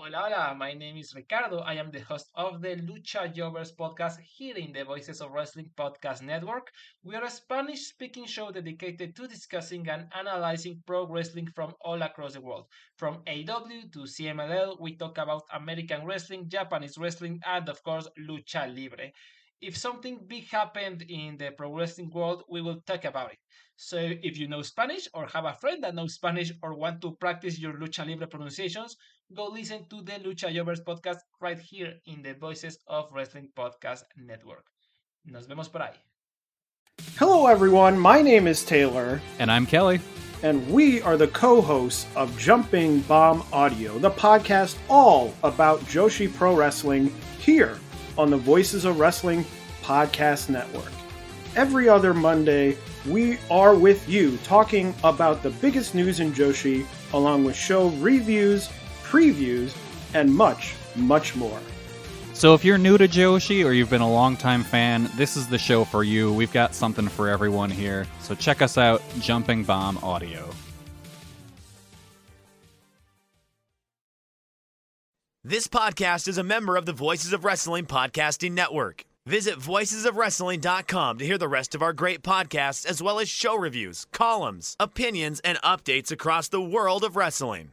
Hola, hola. My name is Ricardo. I am the host of the Lucha Jovers podcast here in the Voices of Wrestling podcast network. We are a Spanish speaking show dedicated to discussing and analyzing pro wrestling from all across the world. From AEW to CMLL, we talk about American wrestling, Japanese wrestling, and of course, Lucha Libre. If something big happened in the pro wrestling world, we will talk about it. So if you know Spanish or have a friend that knows Spanish or want to practice your lucha libre pronunciations, go listen to the Lucha Jovers podcast right here in the Voices of Wrestling podcast network. Nos vemos por ahí. Hello, everyone. My name is Taylor. And I'm Kelly. And we are the co-hosts of Jumping Bomb Audio, the podcast all about Joshi Pro Wrestling here on the Voices of Wrestling podcast network. Every other Monday, we are with you talking about the biggest news in Joshi, along with show reviews, previews, and much, much more. So if you're new to Joshi or you've been a longtime fan, this is the show for you. We've got something for everyone here. So check us out, Jumping Bomb Audio. This podcast is a member of the Voices of Wrestling podcasting network. Visit voicesofwrestling.com to hear the rest of our great podcasts, as well as show reviews, columns, opinions, and updates across the world of wrestling.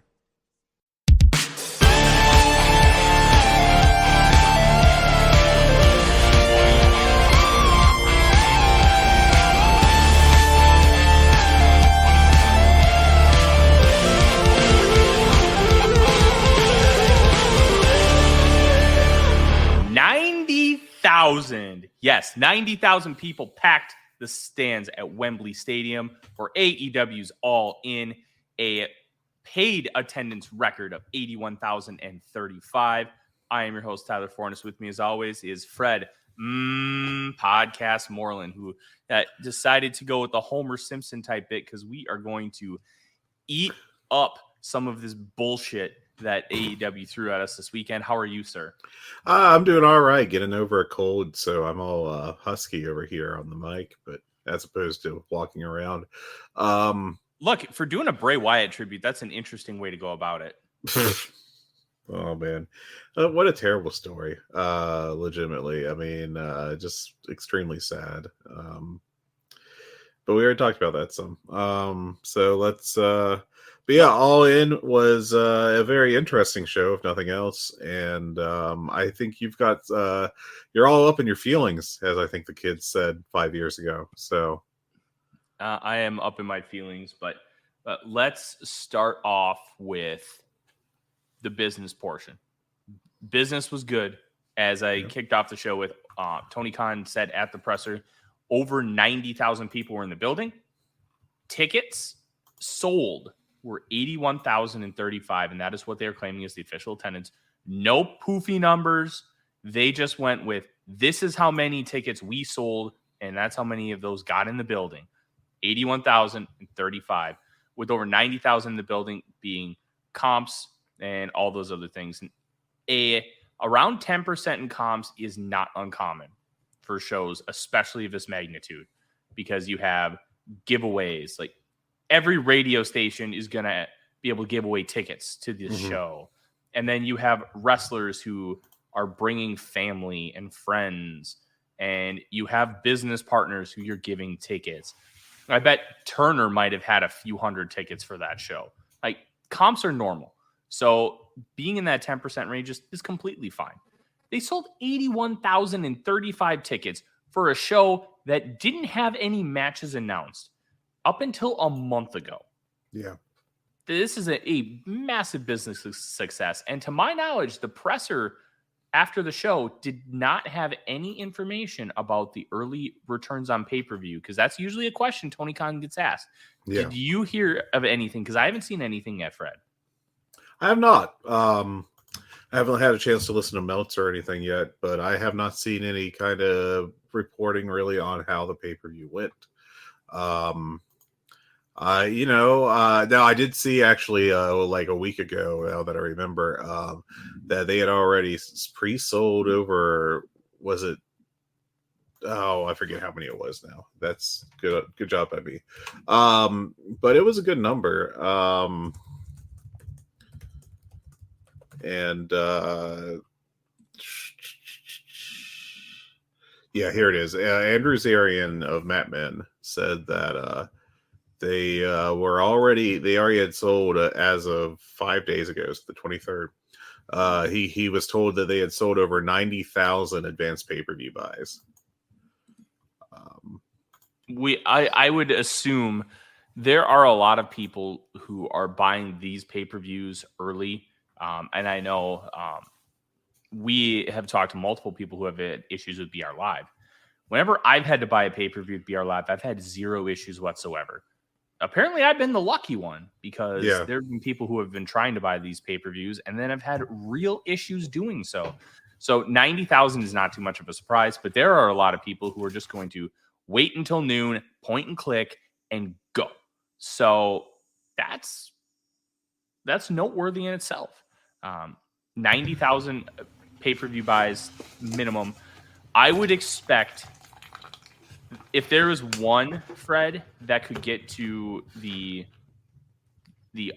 Yes, 90,000 people packed the stands at Wembley Stadium for AEW's All In, a paid attendance record of 81,035. I am your host, Tyler Fornes. With me, as always, is Fred Podcast Moreland, who decided to go with the Homer Simpson type bit because we are going to eat up some of this bullshit that AEW threw at us this weekend. How are you, sir? I'm doing all right, getting over a cold, so I'm all husky over here on the mic, but as opposed to walking around. Look, for doing a Bray Wyatt tribute, that's an interesting way to go about it. Oh, man. What a terrible story, legitimately. I mean, just extremely sad. But we already talked about that some. So let's... But yeah, All In was a very interesting show, if nothing else. And I think you've got, you're all up in your feelings, as I think the kids said 5 years ago. So I am up in my feelings, but let's start off with the business portion. Business was good. As I kicked off the show with Tony Khan said at the presser, over 90,000 people were in the building. Tickets sold were 81,035, and that is what they're claiming as the official attendance. No poofy numbers. They just went with, this is how many tickets we sold, and that's how many of those got in the building. 81,035, with over 90,000 in the building being comps and all those other things. And around 10% in comps is not uncommon for shows, especially of this magnitude, because you have giveaways. Like, every radio station is going to be able to give away tickets to this show. And then you have wrestlers who are bringing family and friends, and you have business partners who you're giving tickets. I bet Turner might have had a few hundred tickets for that show. Like, comps are normal. So being in that 10% range is completely fine. They sold 81,035 tickets for a show that didn't have any matches announced up until a month ago. Yeah. This is a massive business success. And to my knowledge, the presser after the show did not have any information about the early returns on pay-per-view, because that's usually a question Tony Khan gets asked. Yeah. Did you hear of anything? Because I haven't seen anything yet, Fred. I have not. I haven't had a chance to listen to Melts or anything yet, but I have not seen any kind of reporting really on how the pay-per-view went. Now I did see actually like a week ago, now that I remember, that they had already pre-sold over, was it? Oh, I forget how many it was now. That's good. Good job, Abby. But it was a good number. And yeah, here it is. Andrew Zarian of Matt Men said that they already had sold as of 5 days ago, so the 23rd. He was told that they had sold over 90,000 advanced pay-per-view buys. I would assume there are a lot of people who are buying these pay-per-views early. And I know we have talked to multiple people who have had issues with BR Live. Whenever I've had to buy a pay-per-view with BR Live, I've had zero issues whatsoever. Apparently, I've been the lucky one because there have been people who have been trying to buy these pay-per-views and then have had real issues doing so. So 90,000 is not too much of a surprise, but there are a lot of people who are just going to wait until noon, point and click, and go. So that's noteworthy in itself. 90,000 pay-per-view buys minimum. I would expect if there was one, Fred, that could get to the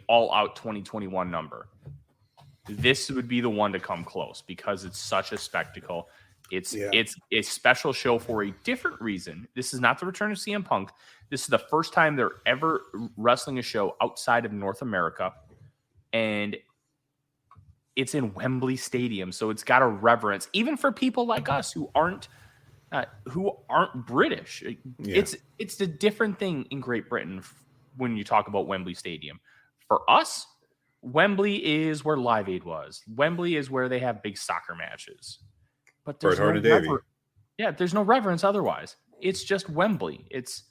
all-out 2021 number, this would be the one to come close because it's such a spectacle. It's a special show for a different reason. This is not the return of CM Punk. This is the first time they're ever wrestling a show outside of North America, and it's in Wembley Stadium, so it's got a reverence, even for people like us who aren't British. It's a different thing in Great Britain when you talk about Wembley Stadium. For us, Wembley is where Live Aid was. Wembley is where they have big soccer matches. But there's there's no reverence otherwise. It's just Wembley. It's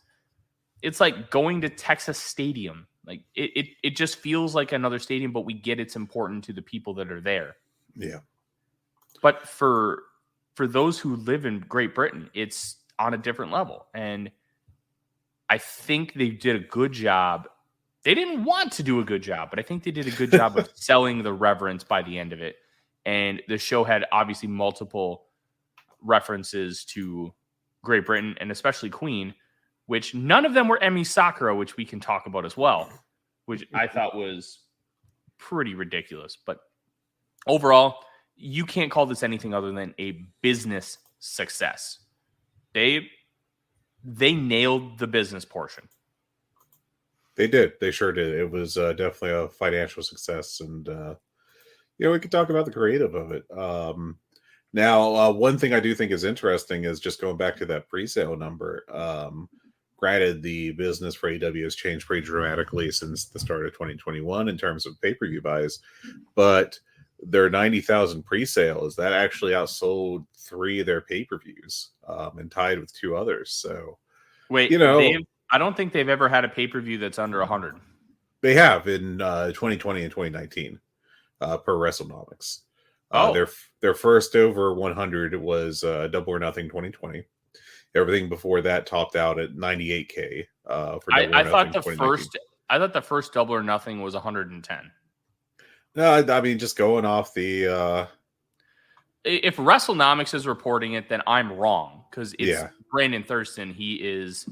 like going to Texas Stadium. Like it just feels like another stadium, but we get it's important to the people that are there. Yeah. But for those who live in Great Britain, it's on a different level. And I think they did a good job. They didn't want to do a good job, but I think they did a good job of selling the reverence by the end of it. And the show had obviously multiple references to Great Britain and especially Queen, which none of them were Emi Sakura, which we can talk about as well, which I thought was pretty ridiculous. But overall, you can't call this anything other than a business success. They nailed the business portion. They did. They sure did. It was definitely a financial success. And, we could talk about the creative of it. Now, one thing I do think is interesting is just going back to that pre-sale number. Granted, the business for AEW has changed pretty dramatically since the start of 2021 in terms of pay-per-view buys, but their 90,000 pre-sales, that actually outsold 3 of their pay-per-views and tied with 2 others. So, wait, I don't think they've ever had a pay-per-view that's under 100. They have in 2020 and 2019 per WrestleNomics. Their first over 100 was Double or Nothing 2020. Everything before that topped out at 98K. I thought the first Double or Nothing was 110. No, I mean, just going off the... If WrestleNomics is reporting it, then I'm wrong, because it's Brandon Thurston. He is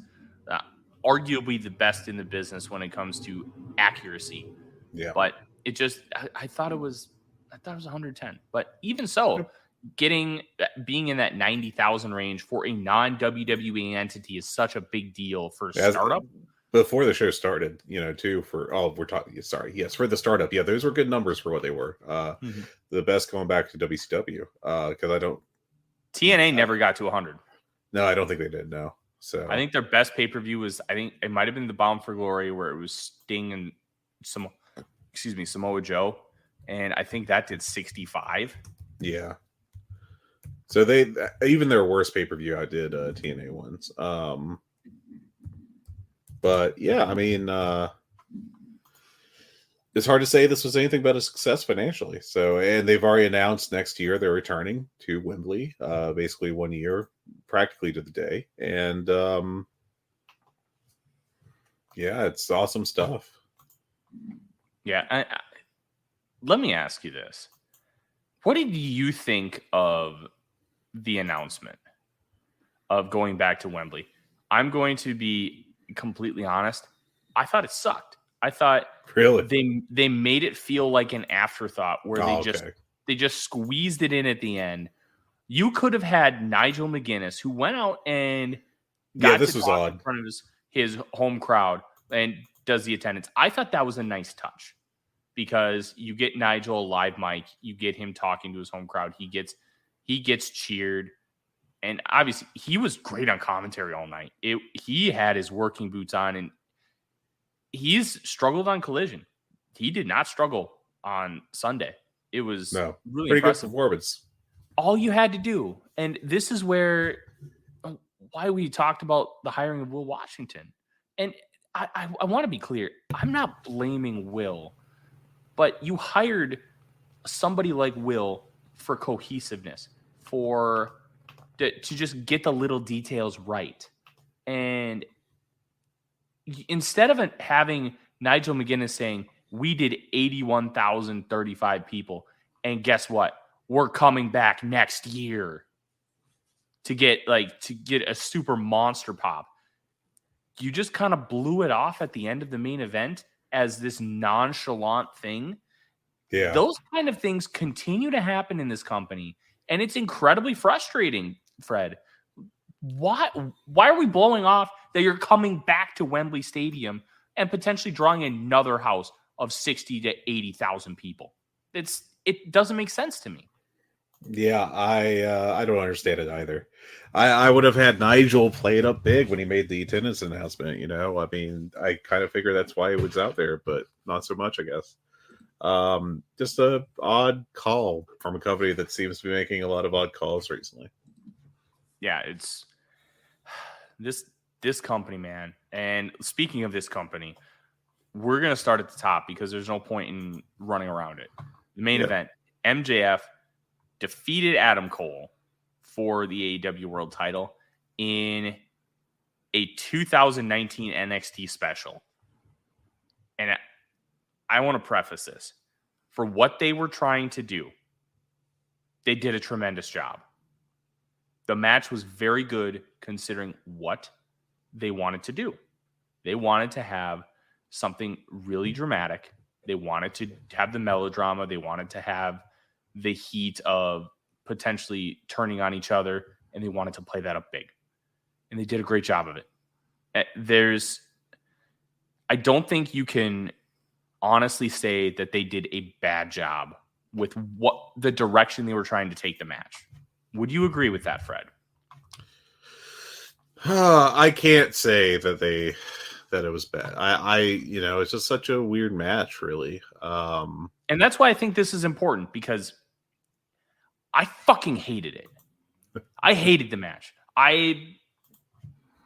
arguably the best in the business when it comes to accuracy. Yeah. But it just... I thought it was 110. But even so, being in that 90,000 range for a non-WWE entity is such a big deal for startup. Before the show started, too, for the startup. Yeah, those were good numbers for what they were. The best going back to WCW, because TNA never got to 100. No, I don't think they did. No. So I think their best pay-per-view was, I think it might have been the Bound for Glory, where it was Sting and Samoa Joe. And I think that did 65. Yeah. So even their worst pay-per-view outdid TNA ones. But yeah, I mean, it's hard to say this was anything but a success financially. So, and they've already announced next year they're returning to Wembley, basically 1 year, practically to the day. And it's awesome stuff. Yeah. Let me ask you this. What did you think of the announcement of going back to Wembley? I'm going to be completely honest. I thought it sucked. I thought really they made it feel like an afterthought where okay. they just squeezed it in at the end. You could have had Nigel McGuinness, who went out and got this to was talk odd in front of his home crowd and does the attendance. I thought that was a nice touch because you get Nigel a live mic, you get him talking to his home crowd. He gets cheered. And obviously, he was great on commentary all night. He had his working boots on, and he's struggled on Collision. He did not struggle on Sunday. It was really pretty impressive. good performance. All you had to do, and this is why we talked about the hiring of Will Washington. And I want to be clear. I'm not blaming Will, but you hired somebody like Will for cohesiveness, to just get the little details right. And instead of having Nigel McGuinness saying, we did 81,035 people, and guess what? We're coming back next year to get a super monster pop. You just kind of blew it off at the end of the main event as this nonchalant thing. Yeah. Those kind of things continue to happen in this company, and it's incredibly frustrating, Fred. Why are we blowing off that you're coming back to Wembley Stadium and potentially drawing another house of 60 to 80,000 people? It doesn't make sense to me. Yeah, I don't understand it either. I would have had Nigel play it up big when he made the attendance announcement. I mean, I kind of figure that's why it was out there, but not so much, I guess. Just a odd call from a company that seems to be making a lot of odd calls recently. Yeah, it's this company, man. And speaking of this company, we're going to start at the top because there's no point in running around it. The main event, MJF defeated Adam Cole for the AEW World title in a 2019 NXT special. And I want to preface this. For what they were trying to do, they did a tremendous job. The match was very good considering what they wanted to do. They wanted to have something really dramatic. They wanted to have the melodrama. They wanted to have the heat of potentially turning on each other, and they wanted to play that up big. And they did a great job of it. I don't think you can honestly say that they did a bad job with what the direction they were trying to take the match. Would you agree with that, Fred? I can't say that it was bad. It's just such a weird match, really. And that's why I think this is important, because I fucking hated it. I hated the match. I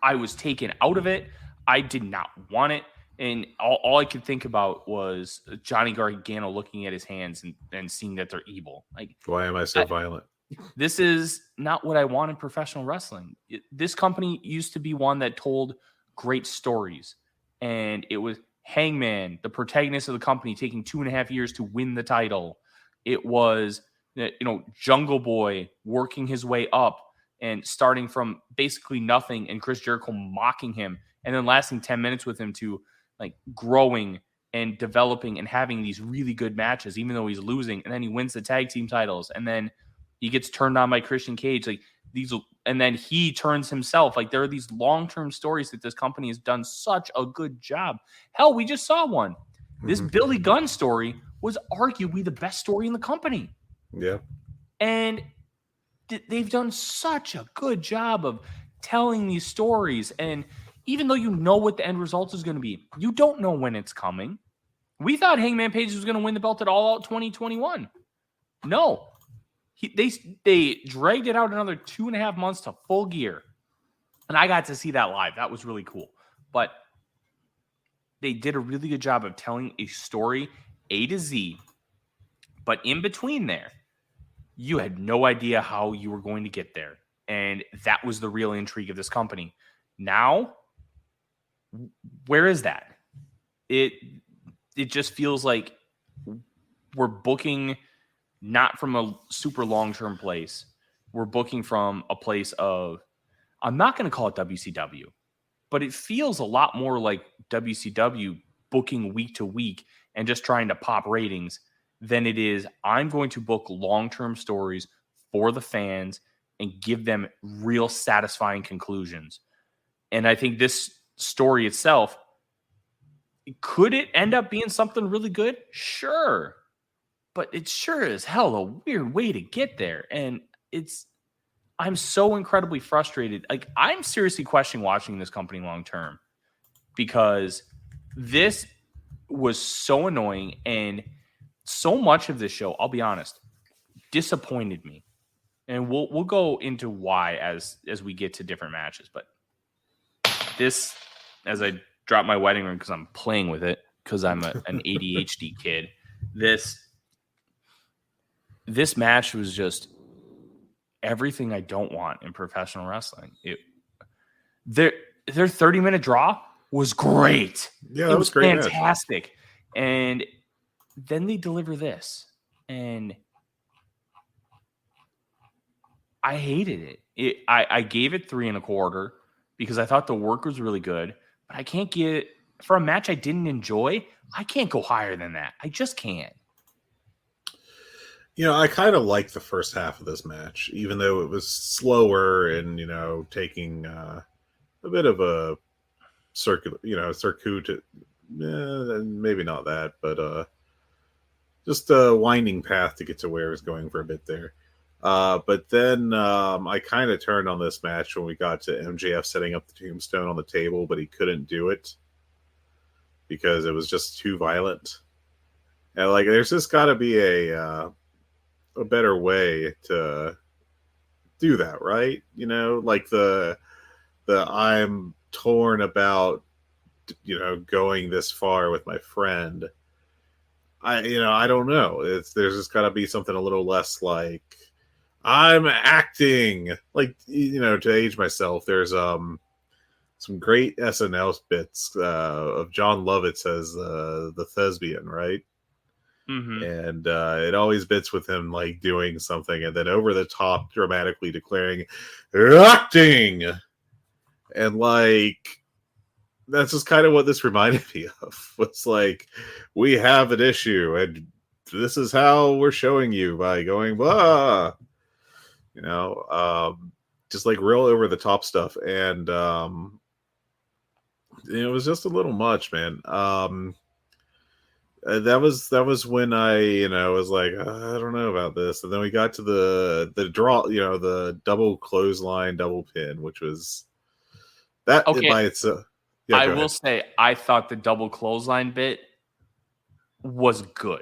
was taken out of it. I did not want it. And all I could think about was Johnny Gargano looking at his hands and seeing that they're evil. Like, why am I so violent? This is not what I want in professional wrestling. This company used to be one that told great stories. And it was Hangman, the protagonist of the company, taking 2.5 years to win the title. It was, Jungle Boy working his way up and starting from basically nothing, and Chris Jericho mocking him, and then lasting 10 minutes with him to growing and developing and having these really good matches, even though he's losing. And then he wins the tag team titles, and then he gets turned on by Christian Cage. And then he turns himself. There are these long-term stories that this company has done such a good job. Hell, we just saw one. This Billy Gunn story was arguably the best story in the company. Yeah. And they've done such a good job of telling these stories. And even though you know what the end result is going to be, you don't know when it's coming. We thought Hangman Page was going to win the belt at All Out 2021. No. They dragged it out another 2.5 months to Full Gear. And I got to see that live. That was really cool. But they did a really good job of telling a story A to Z. But in between there, you had no idea how you were going to get there. And that was the real intrigue of this company. Now, where is that? It just feels like we're booking not from a super long-term place. We're booking from a place of, I'm not going to call it WCW, but it feels a lot more like WCW booking week to week and just trying to pop ratings than it is I'm going to book long-term stories for the fans and give them real satisfying conclusions. And I think this story itself, could it end up being something really good? Sure. But it's sure as hell a weird way to get there. And I'm so incredibly frustrated. Like, I'm seriously questioning watching this company long-term because this was so annoying, and so much of this show, I'll be honest, disappointed me. And we'll go into why as we get to different matches. But this, as I drop my wedding ring because I'm playing with it because I'm an ADHD kid, this match was just everything I don't want in professional wrestling. Their 30-minute draw was great. Yeah, that was great. Fantastic. Match. And then they deliver this, and I hated it. I gave it 3 1/4 because I thought the work was really good, but I can't get for a match I didn't enjoy. I can't go higher than that. I just can't. I kind of liked the first half of this match, even though it was slower and, taking a bit of a circuit, maybe not that, but just a winding path to get to where it was going for a bit there. But then I kind of turned on this match when we got to MJF setting up the tombstone on the table, but he couldn't do it because it was just too violent. And there's just got to be a better way to do that, right? The I'm torn about, going this far with my friend. I don't know. There's just got to be something a little less like I'm acting to age myself. There's some great SNL bits of John Lovitz as the thespian, right? Mm-hmm. And it always bits with him doing something and then over the top dramatically declaring acting, and that's just kind of what this reminded me of. It's we have an issue and this is how we're showing you by going blah, just real over the top stuff. And it was just a little much, man. That was when I, was I don't know about this. And then we got to the draw, the double clothesline, double pin, which was that by itself. Yeah, I will say, I thought the double clothesline bit was good.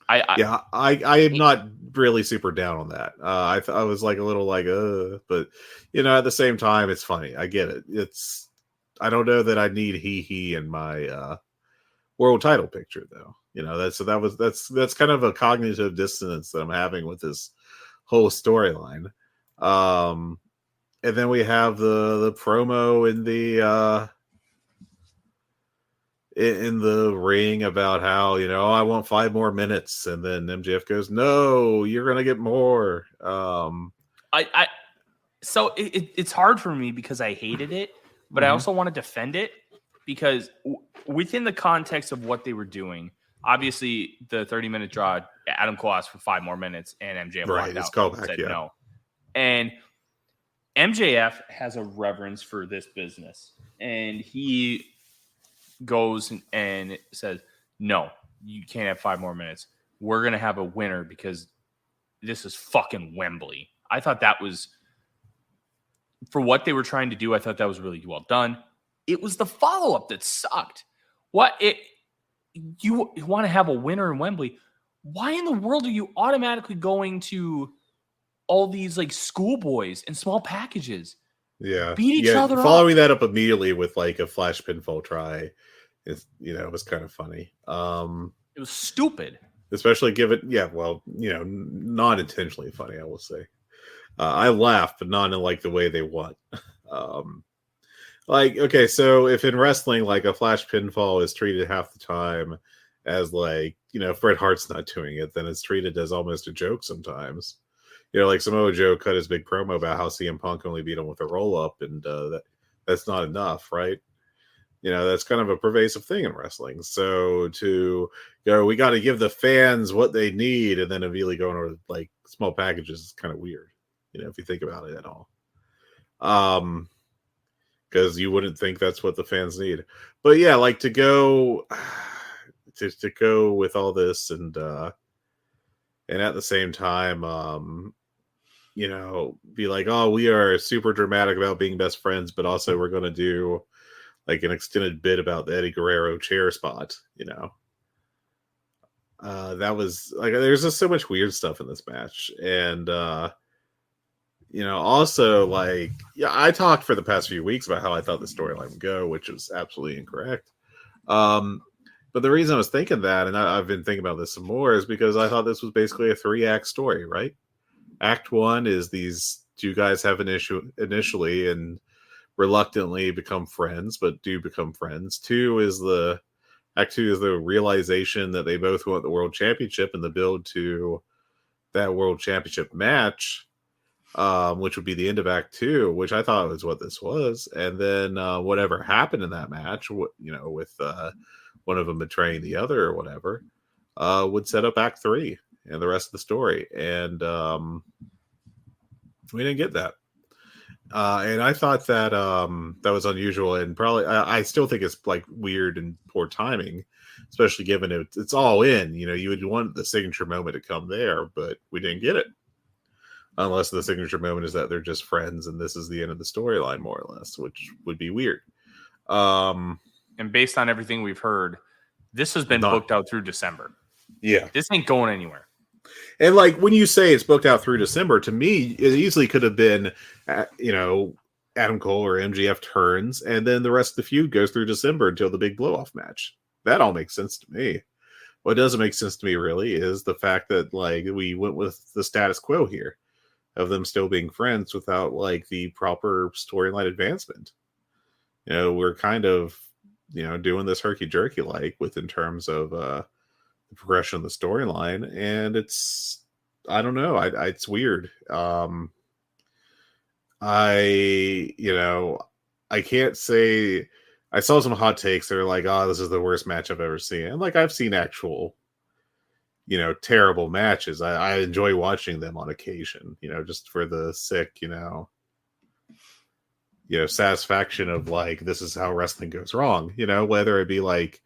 I am not really super down on that. I was a little but at the same time, it's funny. I get it. I don't know that I need he in my world title picture though. That's kind of a cognitive dissonance that I'm having with this whole storyline. And then we have the promo in the ring about how, I want 5 more minutes. And then MJF goes, no, you're going to get more. So it's hard for me because I hated it, but I also want to defend it because within the context of what they were doing, obviously the 30-minute draw, Adam Cole asked for 5 more minutes and MJF walked out and said no. And MJF has a reverence for this business, and he goes and says, no, you can't have 5 more minutes. We're going to have a winner because this is fucking Wembley. I thought that was, for what they were trying to do, I thought that was really well done. It was the follow-up that sucked. You want to have a winner in Wembley. Why in the world are you automatically going to all these schoolboys and small packages? Yeah. Beat each other up. Following that up immediately with a flash pinfall try, it was kind of funny. It was stupid. Especially given, not intentionally funny, I will say. I laugh, but not in the way they want. Okay, so if in wrestling, a flash pinfall is treated half the time as Bret Hart's not doing it, then it's treated as almost a joke sometimes. Samoa Joe cut his big promo about how CM Punk only beat him with a roll up, and that's not enough, right? That's kind of a pervasive thing in wrestling. So to go, we got to give the fans what they need, and then immediately going over like small packages is kind of weird, if you think about it at all. Because you wouldn't think that's what the fans need. But yeah, like to go with all this and at the same time, be like, oh, we are super dramatic about being best friends, but also we're going to do like an extended bit about the Eddie Guerrero chair spot, that was like, there's just so much weird stuff in this match. And, also like, yeah, I talked for the past few weeks about how I thought the storyline would go, which was absolutely incorrect. But the reason I was thinking that, and I've been thinking about this some more, is because I thought this was basically a 3-act story, right? Act 1 is these two guys have an issue initially and reluctantly become friends, but do become friends. Act 2 is the realization that they both want the world championship and the build to that world championship match, which would be the end of Act 2, which I thought was what this was. And then whatever happened in that match, with one of them betraying the other or whatever, would set up Act 3 and the rest of the story. And we didn't get that. And I thought that that was unusual, and probably I still think it's like weird and poor timing, especially given it's all in. You would want the signature moment to come there, but we didn't get it. Unless the signature moment is that they're just friends and this is the end of the storyline, more or less, which would be weird. And based on everything we've heard, this has been booked out through December. Yeah, this ain't going anywhere. And like when you say it's booked out through December, to me, it easily could have been, Adam Cole or MJF turns, and then the rest of the feud goes through December until the big blow-off match. That all makes sense to me. What doesn't make sense to me really is the fact that like we went with the status quo here of them still being friends without like the proper storyline advancement. We're kind of, doing this herky-jerky like in terms of the progression of the storyline, and it's, I don't know, it's weird. I can't say. I saw some hot takes that are like, oh, this is the worst match I've ever seen. And like, I've seen actual, terrible matches. I enjoy watching them on occasion, just for the sick, satisfaction of like, this is how wrestling goes wrong, whether it be like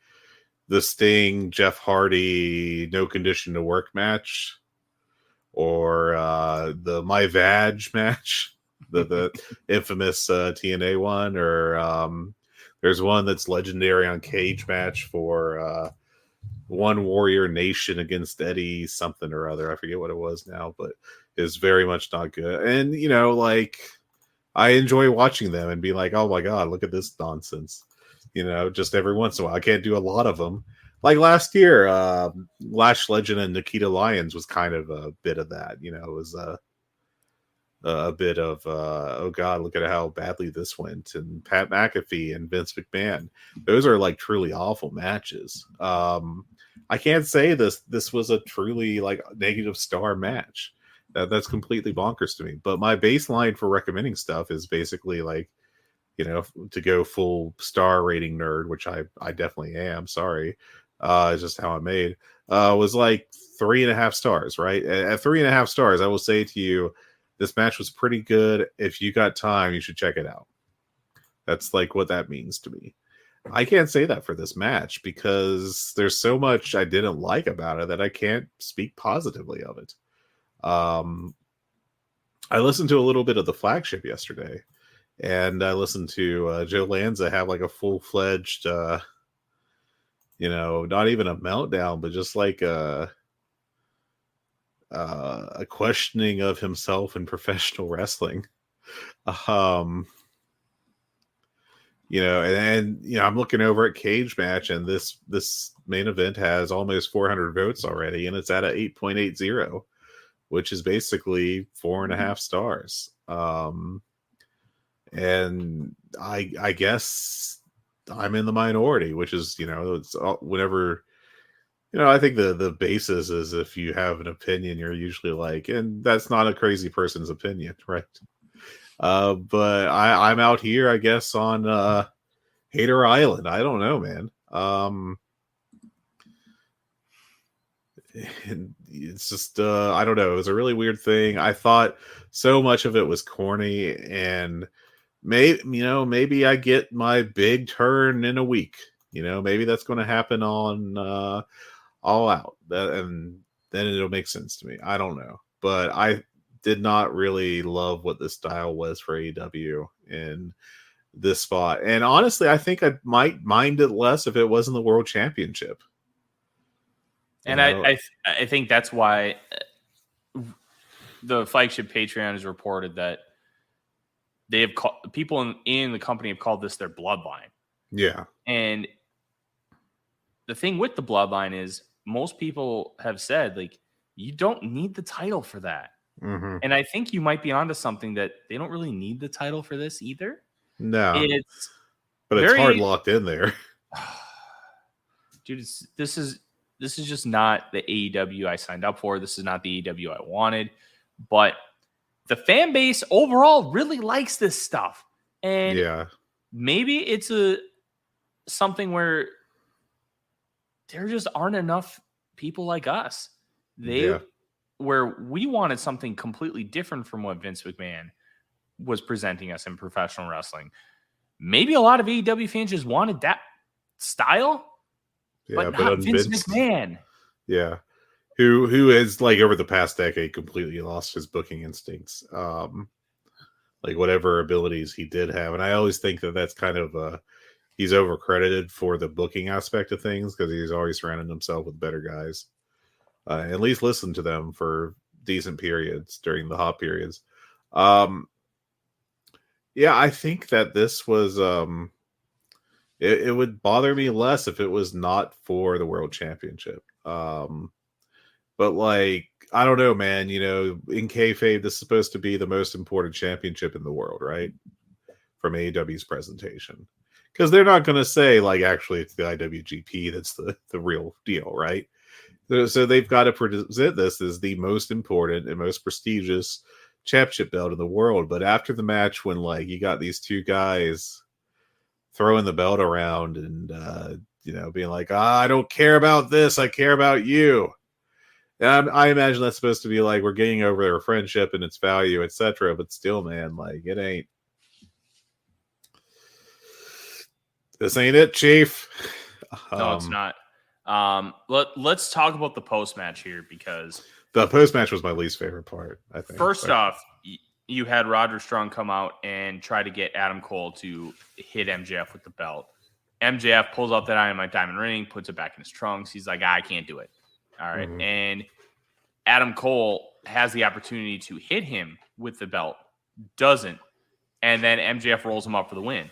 the Sting, Jeff Hardy, no condition to work match, or the My Vag match, the infamous TNA one, or there's one that's legendary on Cage Match for One Warrior Nation against Eddie something or other. I forget what it was now, but is very much not good. And like, I enjoy watching them and be like, oh my god, look at this nonsense. Just every once in a while. I can't do a lot of them. Like last year, Lash Legend and Nikita Lyons was kind of a bit of that. It was a bit of, oh God, look at how badly this went. And Pat McAfee and Vince McMahon. Those are like truly awful matches. I can't say this was a truly like negative star match. That's completely bonkers to me. But my baseline for recommending stuff is basically like, to go full star rating nerd, which I definitely am. Sorry. It's just how I'm made. Was like 3.5 stars, right? At 3.5 stars, I will say to you, this match was pretty good. If you got time, you should check it out. That's like what that means to me. I can't say that for this match because there's so much I didn't like about it that I can't speak positively of it. I listened to a little bit of the flagship yesterday, and I listened to Joe Lanza have like a full-fledged, not even a meltdown, but just like a questioning of himself in professional wrestling. I'm looking over at Cage Match, and this main event has almost 400 votes already, and it's at a 8.80, which is basically 4.5 stars. And I guess I'm in the minority, which is, it's whenever, I think the basis is if you have an opinion, you're usually like, and that's not a crazy person's opinion, right? But I'm out here, I guess, on Hater Island. I don't know, man. It's just I don't know. It was a really weird thing. I thought so much of it was corny, and maybe I get my big turn in a week. Maybe that's going to happen on All Out, and then it'll make sense to me. I don't know, but I did not really love what the style was for AEW in this spot. And honestly, I think I might mind it less if it wasn't the World Championship. And I think that's why the flagship Patreon has reported that they have people in the company have called this their bloodline. Yeah. And the thing with the bloodline is most people have said, like, you don't need the title for that. Mm-hmm. And I think you might be onto something that they don't really need the title for this either. No. It's hard locked in there. Dude, this is just not the AEW I signed up for. This is not the AEW I wanted. But the fan base overall really likes this stuff. And yeah, maybe it's something where there just aren't enough people like us. Where we wanted something completely different from what Vince McMahon was presenting us in professional wrestling. Maybe a lot of AEW fans just wanted that style. Yeah, but not Vince McMahon. Yeah. Who has, like, over the past decade completely lost his booking instincts. Like, whatever abilities he did have. And I always think that that's kind of he's overcredited for the booking aspect of things because he's always surrounded himself with better guys. At least listen to them for decent periods during the hot periods. Yeah, I think that this was it would bother me less if it was not for the World Championship. But, like, I don't know, man. In kayfabe, this is supposed to be the most important championship in the world, right? From AEW's presentation. Because they're not going to say, like, actually, it's the IWGP that's the real deal, right? So they've got to present this as the most important and most prestigious championship belt in the world. But after the match, when, like, you got these two guys throwing the belt around and, being like, I don't care about this, I care about you. And I imagine that's supposed to be like, we're getting over their friendship and its value, etc. But still, man, like, it ain't. This ain't it, Chief. No, it's not. Let's talk about the post-match here, because the post-match was my least favorite part, I think. First off, you had Roderick Strong come out and try to get Adam Cole to hit MJF with the belt. MJF pulls out that Dynamite Diamond ring, puts it back in his trunks. He's like, I can't do it. All right. Mm-hmm. And Adam Cole has the opportunity to hit him with the belt. Doesn't. And then MJF rolls him up for the win.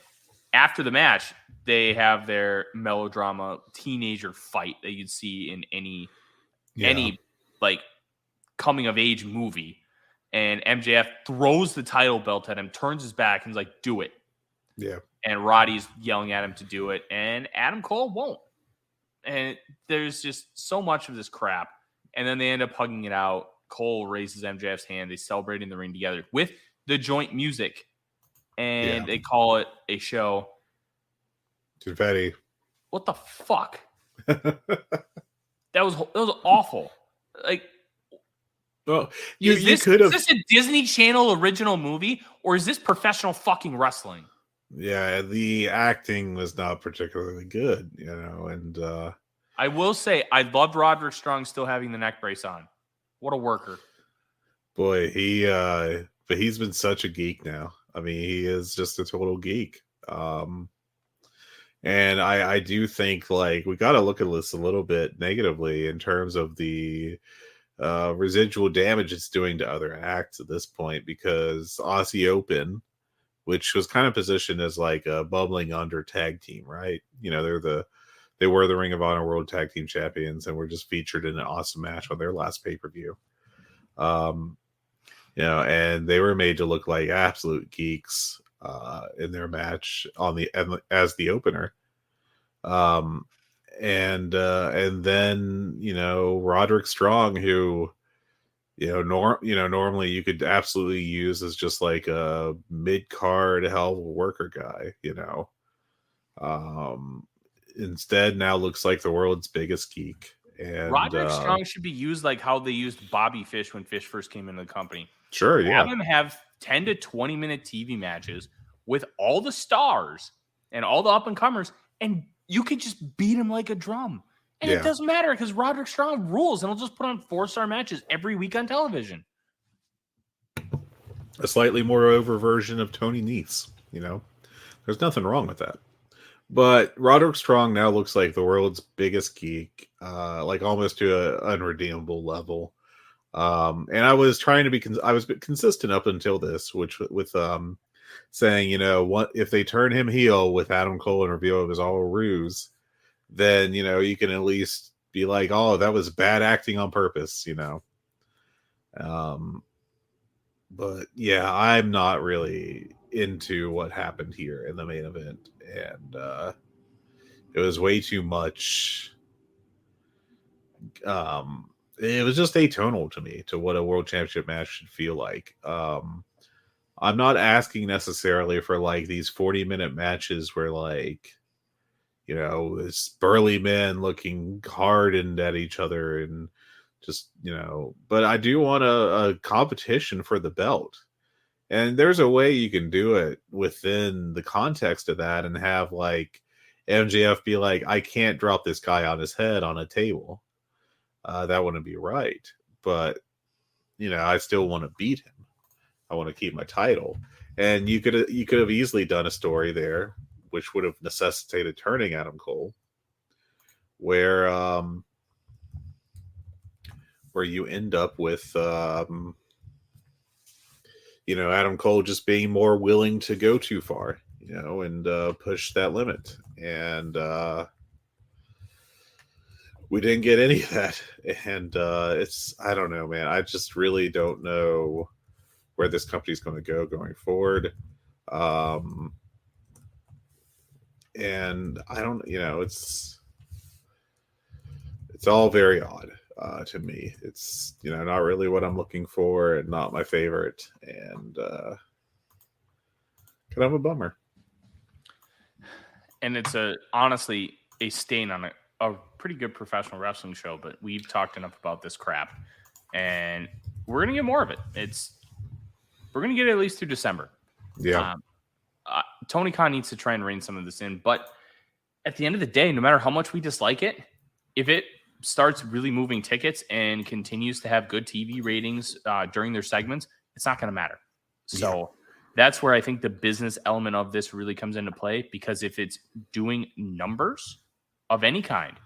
After the match, they have their melodrama teenager fight that you'd see in any like coming of age movie. And MJF throws the title belt at him, turns his back, and is like, do it. Yeah. And Roddy's yelling at him to do it, and Adam Cole won't. And there's just so much of this crap. And then they end up hugging it out. Cole raises MJF's hand. They celebrate in the ring together with the joint music. And they call it a show. Confetti. What the fuck? That was awful. Like, well, is this a Disney Channel original movie, or is this professional fucking wrestling? Yeah, the acting was not particularly good, and I will say I loved Roderick Strong still having the neck brace on. What a worker. Boy, but he's been such a geek now. I mean, he is just a total geek. And I do think, like, we got to look at this a little bit negatively in terms of the residual damage it's doing to other acts at this point, because Aussie Open, which was kind of positioned as like a bubbling under tag team, right? They were the Ring of Honor World Tag Team Champions and were just featured in an awesome match on their last pay-per-view. And they were made to look like absolute geeks in their match as the opener. And then Roderick Strong, who normally you could absolutely use as just like a mid-card hell of a worker guy, Instead, now looks like the world's biggest geek. And Roderick Strong should be used like how they used Bobby Fish when Fish first came into the company. Sure, yeah. Have him have 10 to 20 minute TV matches with all the stars and all the up and comers, and you could just beat him like a drum. And it doesn't matter because Roderick Strong rules, and he'll just put on 4-star matches every week on television. A slightly more over version of Tony Nese, There's nothing wrong with that. But Roderick Strong now looks like the world's biggest geek, like almost to an unredeemable level. And I was trying to be, I was consistent up until this, which with saying, what if they turn him heel with Adam Cole and reveal it was all a ruse, then you can at least be like, oh, that was bad acting on purpose, But yeah, I'm not really into what happened here in the main event, and it was way too much. It was just atonal to me to what a world championship match should feel like. I'm not asking necessarily for like these 40-minute matches where this burly men looking hardened at each other and just, but I do want a competition for the belt. And there's a way you can do it within the context of that and have like MJF be like, I can't drop this guy on his head on a table. That wouldn't be right. But, I still want to beat him. I want to keep my title. And you could have easily done a story there, which would have necessitated turning Adam Cole, where you end up with Adam Cole just being more willing to go too far, and push that limit. And we didn't get any of that. And I don't know, man. I just really don't know where this company's going to go going forward. And I don't, it's all very odd to me. It's, not really what I'm looking for and not my favorite. And kind of a bummer. And it's honestly a stain on a pretty good professional wrestling show, but we've talked enough about this crap, and we're going to get more of it. We're going to get it at least through December. Yeah. Tony Khan needs to try and rein some of this in, but at the end of the day, no matter how much we dislike it, if it starts really moving tickets and continues to have good TV ratings during their segments, it's not going to matter. So that's where I think the business element of this really comes into play, because if it's doing numbers of any kind,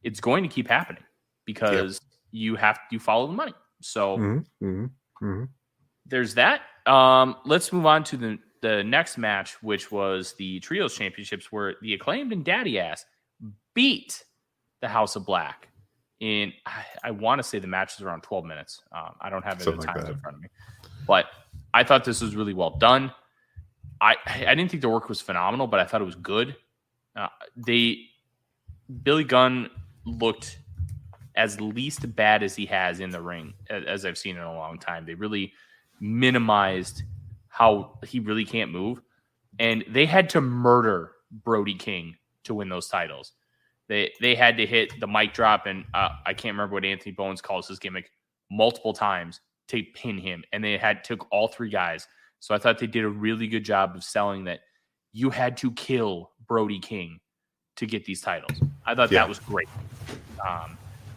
it's going to keep happening because you follow the money. So there's that. Let's move on to the next match, which was the Trios Championships, where the Acclaimed and Daddy Ass beat the House of Black. I want to say the match is around 12 minutes. I don't have it in times in front of me, but I thought this was really well done. I didn't think the work was phenomenal, but I thought it was good. Billy Gunn looked as least bad as he has in the ring as I've seen in a long time. They really minimized how he really can't move, and they had to murder Brody King to win those titles. They had to hit the mic drop, and I can't remember what Anthony Bowens calls his gimmick, multiple times to pin him, and they took all three guys. So I thought they did a really good job of selling that you had to kill Brody King to get these titles. I thought that was great.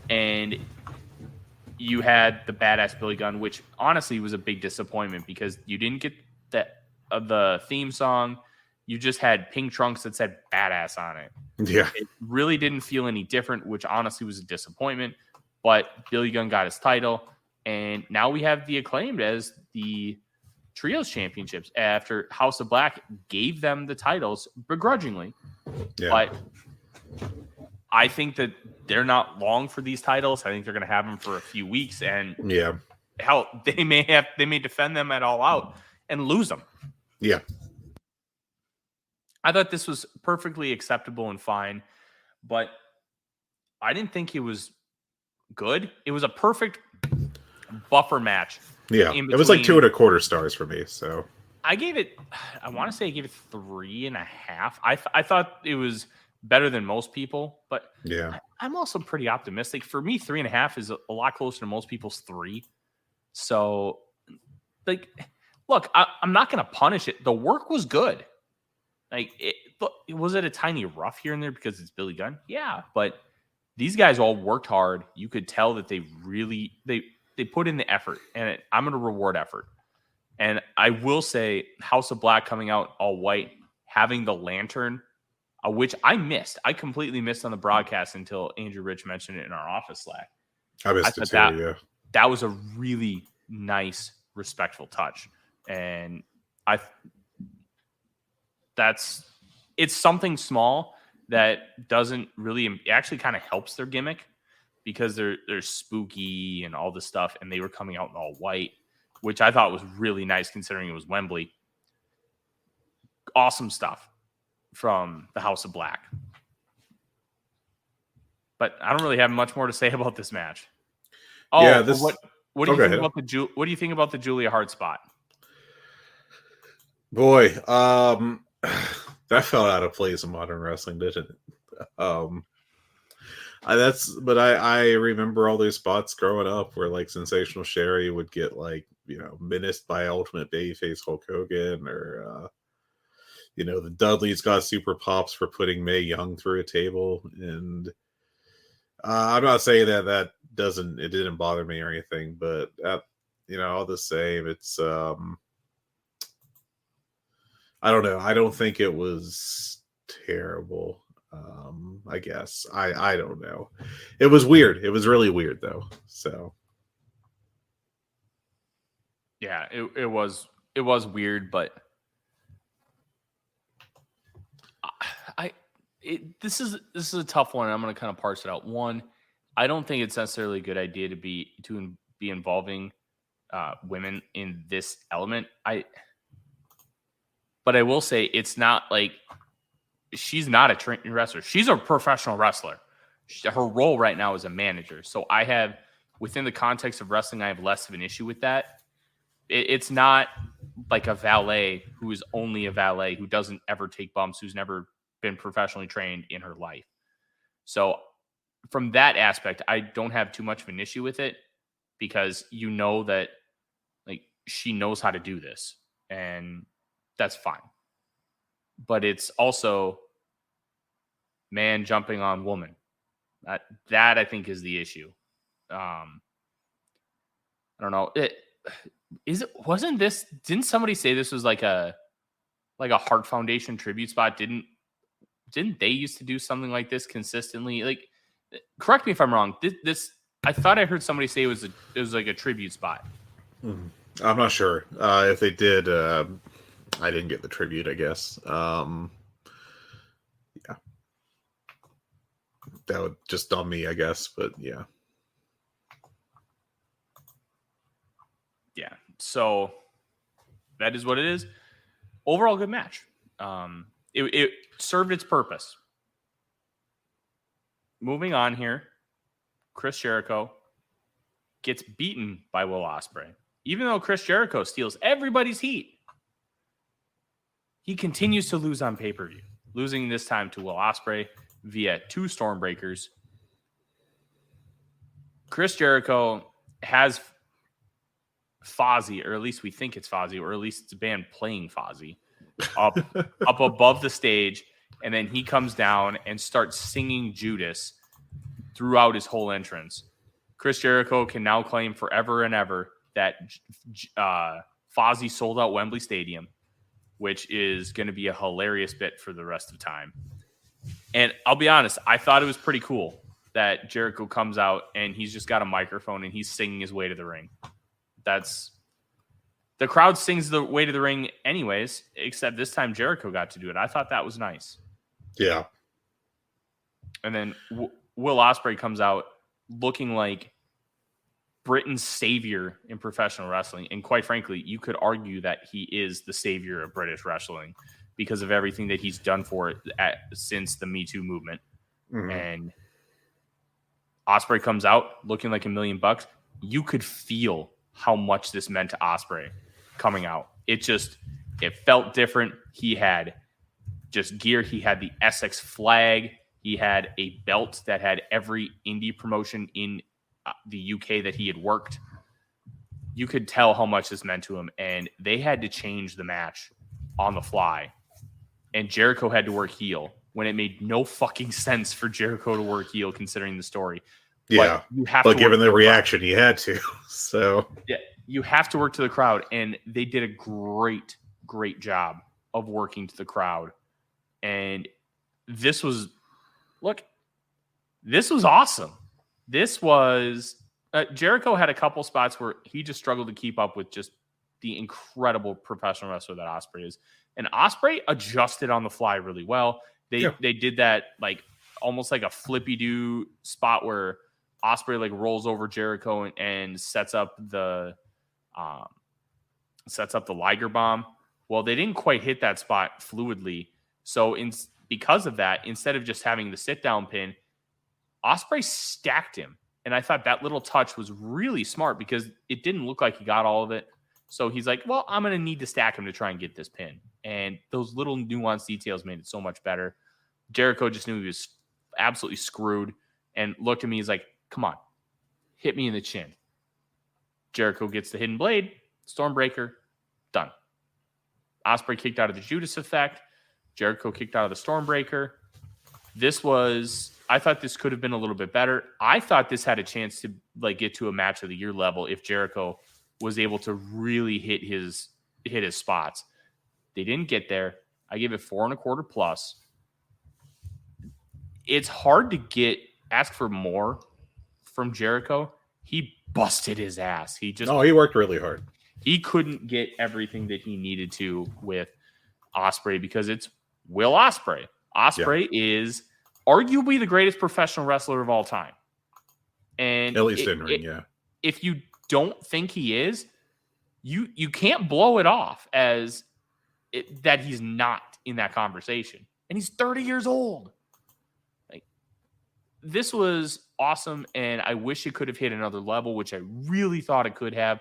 And you had the badass Billy Gunn, which honestly was a big disappointment because you didn't get the theme song. You just had pink trunks that said badass on it. Yeah. It really didn't feel any different, which honestly was a disappointment. But Billy Gunn got his title, and now we have the Acclaimed as the Trios Championships after House of Black gave them the titles begrudgingly. Yeah. But I think that they're not long for these titles. I think they're going to have them for a few weeks, and hell, they may defend them at All Out and lose them. Yeah. I thought this was perfectly acceptable and fine, but I didn't think it was good. It was a perfect buffer match. Yeah, it was like 2.25 stars for me. So I gave it, I want to say I gave it 3.5. I thought it was better than most people, but Yeah. I'm also pretty optimistic. For me, 3.5 is a lot closer to most people's 3. So, like, look, I'm not going to punish it. The work was good. Like, was it a tiny rough here and there because it's Billy Gunn? Yeah, but these guys all worked hard. You could tell that they really they put in the effort, and I'm going to reward effort. And I will say, House of Black coming out all white, having the lantern, which I missed. I completely missed on the broadcast until Andrew Rich mentioned it in our office Slack. I missed it too, yeah. That was a really nice, respectful touch. And it's something small that doesn't really, it actually kind of helps their gimmick because they're spooky and all this stuff, and they were coming out in all white, which I thought was really nice considering it was Wembley. Awesome stuff from the House of Black. But I don't really have much more to say about this match. Oh, yeah, what do you think about what do you think about the Julia Hart spot? Boy, that fell out of place in modern wrestling, didn't it? I remember all these spots growing up where like Sensational Sherry would get like, menaced by Ultimate Babyface Hulk Hogan, or the Dudleys got super pops for putting Mae Young through a table. And I'm not saying that it didn't bother me or anything, but all the same, it's I don't know. I don't think it was terrible. I guess I don't know. It was weird. It was really weird though. So yeah, it was weird, but this is a tough one. I'm going to kind of parse it out. One, I don't think it's necessarily a good idea to be involving women in this element. But I will say it's not like she's not a trained wrestler. She's a professional wrestler. Her role right now is a manager. So I have, within the context of wrestling, I have less of an issue with that. It's not like a valet who is only a valet, who doesn't ever take bumps, who's never been professionally trained in her life. So from that aspect, I don't have too much of an issue with it, because that like she knows how to do this, and that's fine. But it's also man jumping on woman. That I think is the issue. I don't know. Didn't somebody say this was like a Heart Foundation tribute spot? Didn't they used to do something like this consistently? Like, correct me if I'm wrong. This I thought I heard somebody say it was like a tribute spot. I'm not sure if they did. I didn't get the tribute, I guess. Yeah, that would just on me, I guess. But yeah. Yeah. So that is what it is. Overall, good match. It served its purpose. Moving on here, Chris Jericho gets beaten by Will Ospreay. Even though Chris Jericho steals everybody's heat, he continues to lose on pay-per-view, losing this time to Will Ospreay via 2 Stormbreakers. Chris Jericho has Fozzy, or at least we think it's Fozzy, or at least it's a band playing Fozzy, up above the stage, and then he comes down and starts singing Judas throughout his whole entrance. Chris Jericho can now claim forever and ever that Fozzy sold out Wembley Stadium, which is going to be a hilarious bit for the rest of time. And I'll be honest, I thought it was pretty cool that Jericho comes out and he's just got a microphone and he's singing his way to the ring. The crowd sings the way to the ring anyways, except this time Jericho got to do it. I thought that was nice. Yeah. And then Will Ospreay comes out looking like Britain's savior in professional wrestling. And quite frankly, you could argue that he is the savior of British wrestling because of everything that he's done for it since the Me Too movement. Mm-hmm. And Ospreay comes out looking like $1 million. You could feel how much this meant to Ospreay coming out. It It felt different. He had just gear. He had the Essex flag. He had a belt that had every indie promotion in the UK that he had worked. You could tell how much this meant to him, and they had to change the match on the fly. And Jericho had to work heel when it made no fucking sense for Jericho to work heel considering the story. Yeah, but given the reaction, he had to. So yeah, you have to work to the crowd, and they did a great job of working to the crowd. And this was awesome. This was Jericho had a couple spots where he just struggled to keep up with just the incredible professional wrestler that Ospreay is. And Ospreay adjusted on the fly really well. They did that like almost like a flippy-do spot where Ospreay like rolls over Jericho and sets up the Liger bomb. Well, they didn't quite hit that spot fluidly. So because of that, instead of just having the sit-down pin, Ospreay stacked him. And I thought that little touch was really smart because it didn't look like he got all of it. So he's like, well, I'm going to need to stack him to try and get this pin. And those little nuanced details made it so much better. Jericho just knew he was absolutely screwed and looked at me. He's like, come on, hit me in the chin. Jericho gets the hidden blade, Stormbreaker, done. Ospreay kicked out of the Judas effect. Jericho kicked out of the Stormbreaker. I thought this could have been a little bit better. I thought this had a chance to like get to a match of the year level if Jericho was able to really hit his spots. They didn't get there. I gave it 4.25 plus. It's hard to ask for more from Jericho. He busted his ass. He worked really hard. He couldn't get everything that he needed to with Ospreay because it's Will Ospreay. Ospreay is arguably the greatest professional wrestler of all time. And at least in ring, yeah. If you don't think he is, you can't blow it off as that he's not in that conversation. And he's 30 years old. Like, this was awesome, and I wish it could have hit another level, which I really thought it could have,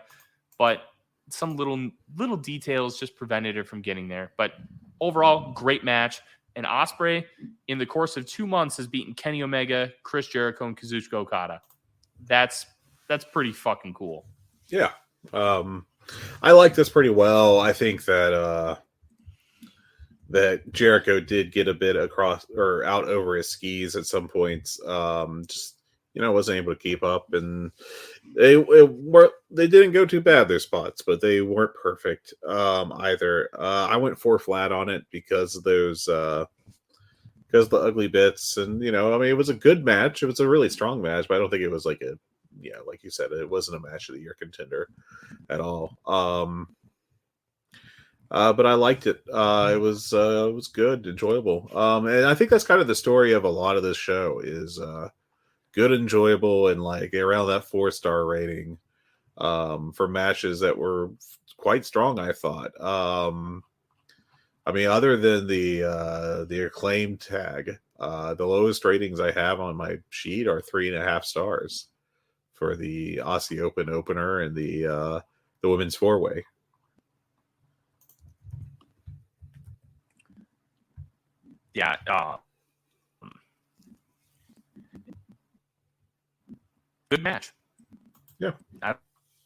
but some little details just prevented it from getting there. But overall, great match. And Ospreay, in the course of 2 months, has beaten Kenny Omega, Chris Jericho, and Kazuchika Okada. That's pretty fucking cool. Yeah. I like this pretty well. I think that Jericho did get a bit across or out over his skis at some points. Just, wasn't able to keep up, and they didn't go too bad, their spots, but they weren't perfect either. I went 4 flat on it because of those because of the ugly bits, and it was a good match. It was a really strong match, but I don't think it was like like you said, it wasn't a match of the year contender at all. But I liked it. It was good, enjoyable. And I think that's kind of the story of a lot of this show is good, enjoyable, and like around that 4-star rating for matches that were quite strong, I thought. Other than the Acclaim tag, the lowest ratings I have on my sheet are 3.5 stars for the Aussie Open opener and the women's 4-way. Yeah. Good match. Yeah. I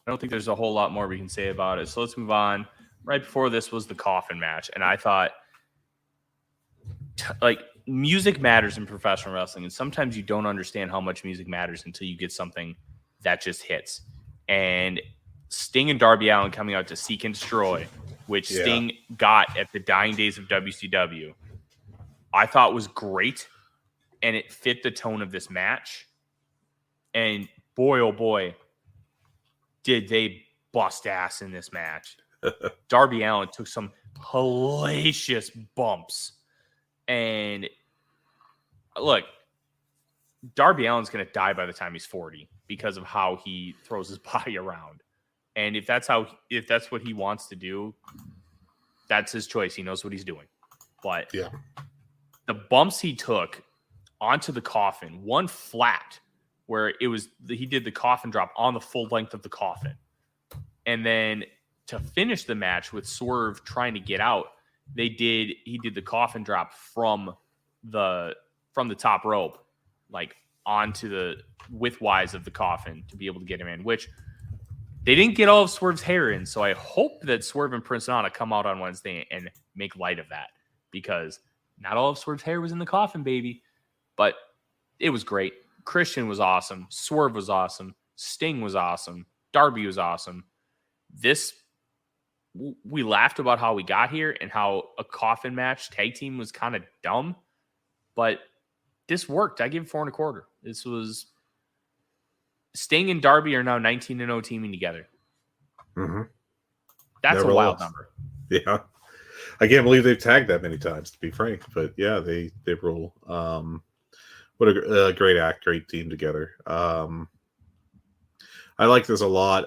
don't think there's a whole lot more we can say about it. So let's move on. Right before this was the coffin match. And I thought, music matters in professional wrestling. And sometimes you don't understand how much music matters until you get something that just hits. And Sting and Darby Allin coming out to Seek and Destroy, which Sting got at the dying days of WCW, I thought was great, and it fit the tone of this match. And boy, oh boy, did they bust ass in this match. Darby Allin took some hellacious bumps. And look, Darby Allin's going to die by the time he's 40 because of how he throws his body around. And if that's what he wants to do, that's his choice. He knows what he's doing. But the bumps he took onto the coffin, one flat, where he did the coffin drop on the full length of the coffin. And then to finish the match with Swerve trying to get out, he did the coffin drop from the top rope, like onto the widthwise of the coffin to be able to get him in, which they didn't get all of Swerve's hair in. So I hope that Swerve and Prince Nana come out on Wednesday and make light of that, because not all of Swerve's hair was in the coffin, baby. But it was great. Christian was awesome. Swerve was awesome. Sting was awesome. Darby was awesome. We laughed about how we got here and how a coffin match tag team was kind of dumb, but this worked. I give it 4.25. This was Sting and Darby are now 19-0 teaming together. Mm-hmm. That's Never a wild lost. number. Yeah. I can't believe they've tagged that many times, to be frank. But yeah, they rule. What a great act, great team together. I like this a lot.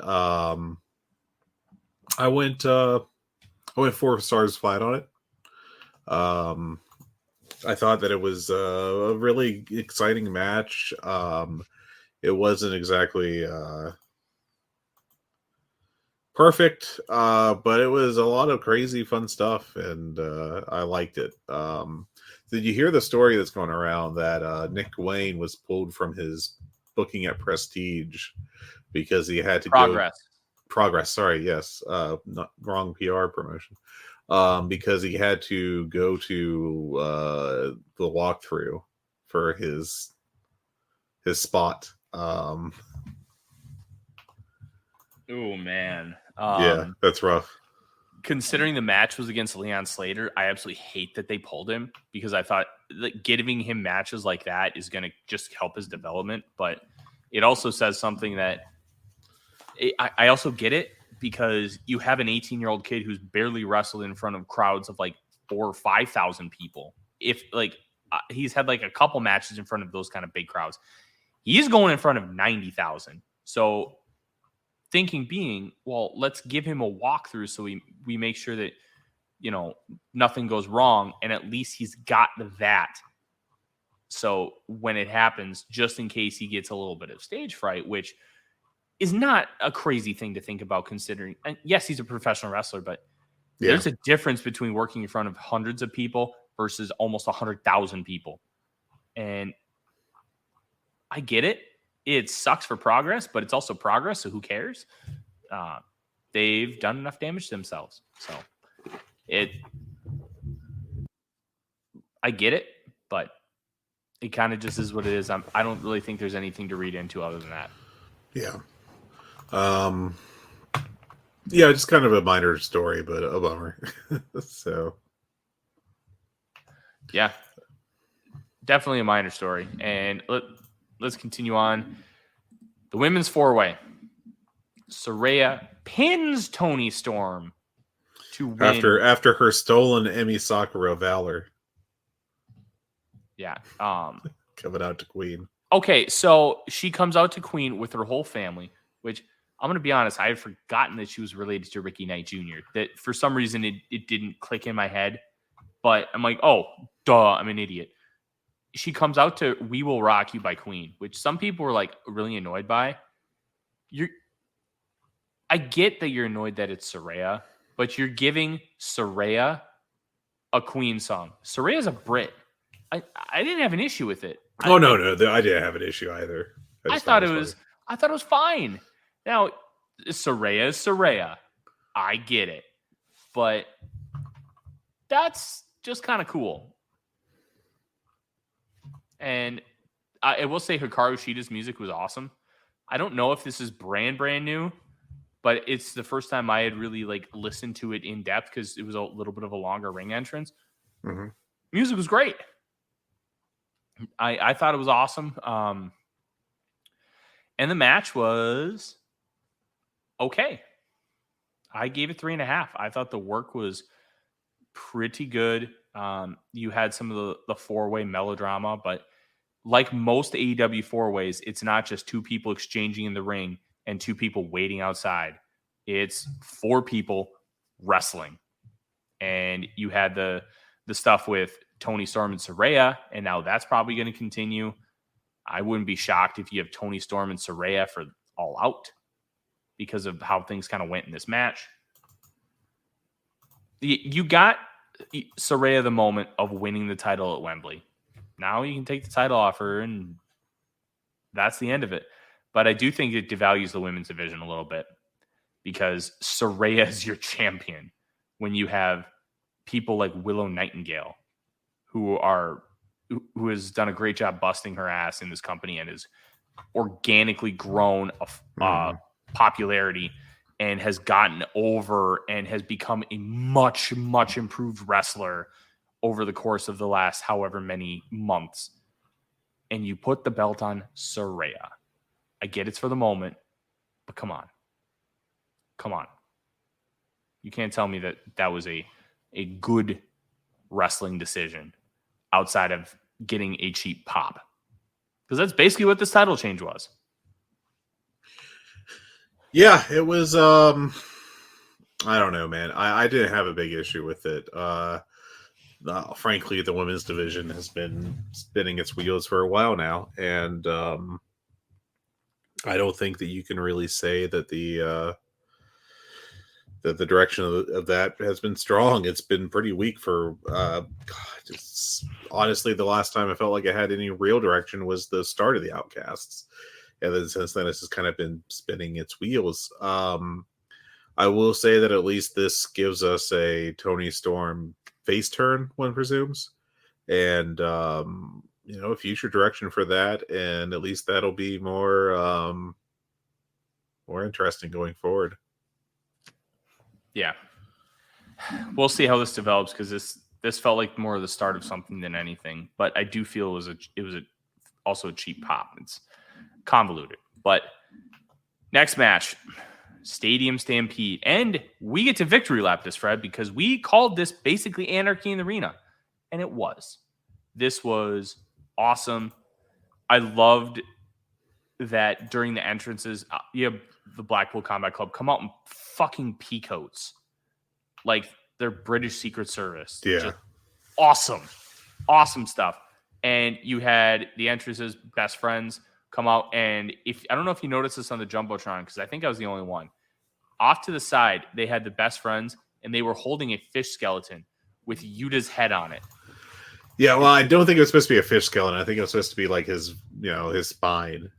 I went 4 stars flat on it. I thought that it was a really exciting match. It wasn't exactly perfect, but it was a lot of crazy fun stuff, and I liked it. Did you hear the story that's going around that Nick Wayne was pulled from his booking at Prestige because he had to Progress, sorry, yes. Not wrong PR promotion. Because he had to go to the walkthrough for his spot. Oh man. Yeah, that's rough. Considering the match was against Leon Slater, I absolutely hate that they pulled him, because I thought that giving him matches like that is going to just help his development. But it also says something that I also get it, because you have an 18-year-old kid who's barely wrestled in front of crowds of like 4,000 or 5,000 people. If he's had like a couple matches in front of those kind of big crowds, he's going in front of 90,000. So thinking being, well, let's give him a walkthrough so we make sure that, nothing goes wrong, and at least he's got that. So when it happens, just in case he gets a little bit of stage fright, which is not a crazy thing to think about, considering, and yes, he's a professional wrestler, but there's a difference between working in front of hundreds of people versus almost 100,000 people. And I get it. It sucks for Progress, but it's also Progress, so who cares? They've done enough damage to themselves. So I get it, but it kind of just is what it is. I don't really think there's anything to read into other than that. Yeah. Yeah, just kind of a minor story, but a bummer. So, yeah, definitely a minor story. And let's continue on. The women's 4-way. Saraya pins Toni Storm to win after her stolen Emi Sakura Valor. Yeah. Coming out to Queen. Okay, so she comes out to Queen with her whole family, which I'm going to be honest, I had forgotten that she was related to Ricky Knight Jr. That for some reason it didn't click in my head, but I'm like, oh, duh, I'm an idiot. She comes out to We Will Rock You by Queen, which some people were like really annoyed by. I get that you're annoyed that it's Saraya, but you're giving Saraya a Queen song. Saraya's a Brit. I didn't have an issue with it. No, I didn't have an issue either. I thought it was fine. Now, Saraya is Saraya. I get it. But that's just kind of cool. And I will say Hikaru Shida's music was awesome. I don't know if this is brand new, but it's the first time I had really listened to it in depth because it was a little bit of a longer ring entrance. Mm-hmm. Music was great. I thought it was awesome. And the match was okay. I gave it 3.5. I thought the work was pretty good. You had some of the 4-way melodrama, but like most AEW 4-ways, it's not just 2 people exchanging in the ring and 2 people waiting outside. It's 4 people wrestling. And you had the stuff with Toni Storm and Saraya, and now that's probably going to continue. I wouldn't be shocked if you have Toni Storm and Saraya for All Out because of how things kind of went in this match. You got Saraya the moment of winning the title at Wembley. Now you can take the title off her, and that's the end of it. But I do think it devalues the women's division a little bit because Saraya is your champion when you have people like Willow Nightingale who has done a great job busting her ass in this company and has organically grown popularity and has gotten over and has become a much, much improved wrestler over the course of the last however many months. And you put the belt on Saraya. I get it's for the moment, but come on. Come on. You can't tell me that that was a good wrestling decision outside of getting a cheap pop. Because that's basically what this title change was. Yeah, it was, I don't know, man. I didn't have a big issue with it. Frankly, the women's division has been spinning its wheels for a while now. And I don't think that you can really say that the direction of that has been strong. It's been pretty weak for, honestly, the last time I felt like it had any real direction was the start of the Outcasts. And then since then, it's just kind of been spinning its wheels. I will say that at least this gives us a Toni Storm face turn, one presumes. And, a future direction for that. And at least that'll be more interesting going forward. Yeah. We'll see how this develops because this felt like more of the start of something than anything. But I do feel it was also a cheap pop. It's convoluted. But next match, Stadium Stampede. And we get to victory lap this, Fred, because we called this basically Anarchy in the Arena. And it was. This was awesome. I loved that during the entrances, you have the Blackpool Combat Club come out in fucking peacoats. Like they're British Secret Service. Yeah. Just awesome. Awesome stuff. And you had the entrances, best friends, come out. And I don't know if you noticed this on the Jumbotron, because I think I was the only one. Off to the side, they had the best friends, and they were holding a fish skeleton with Yuta's head on it. Yeah, well, I don't think it was supposed to be a fish skeleton. I think it was supposed to be like his spine.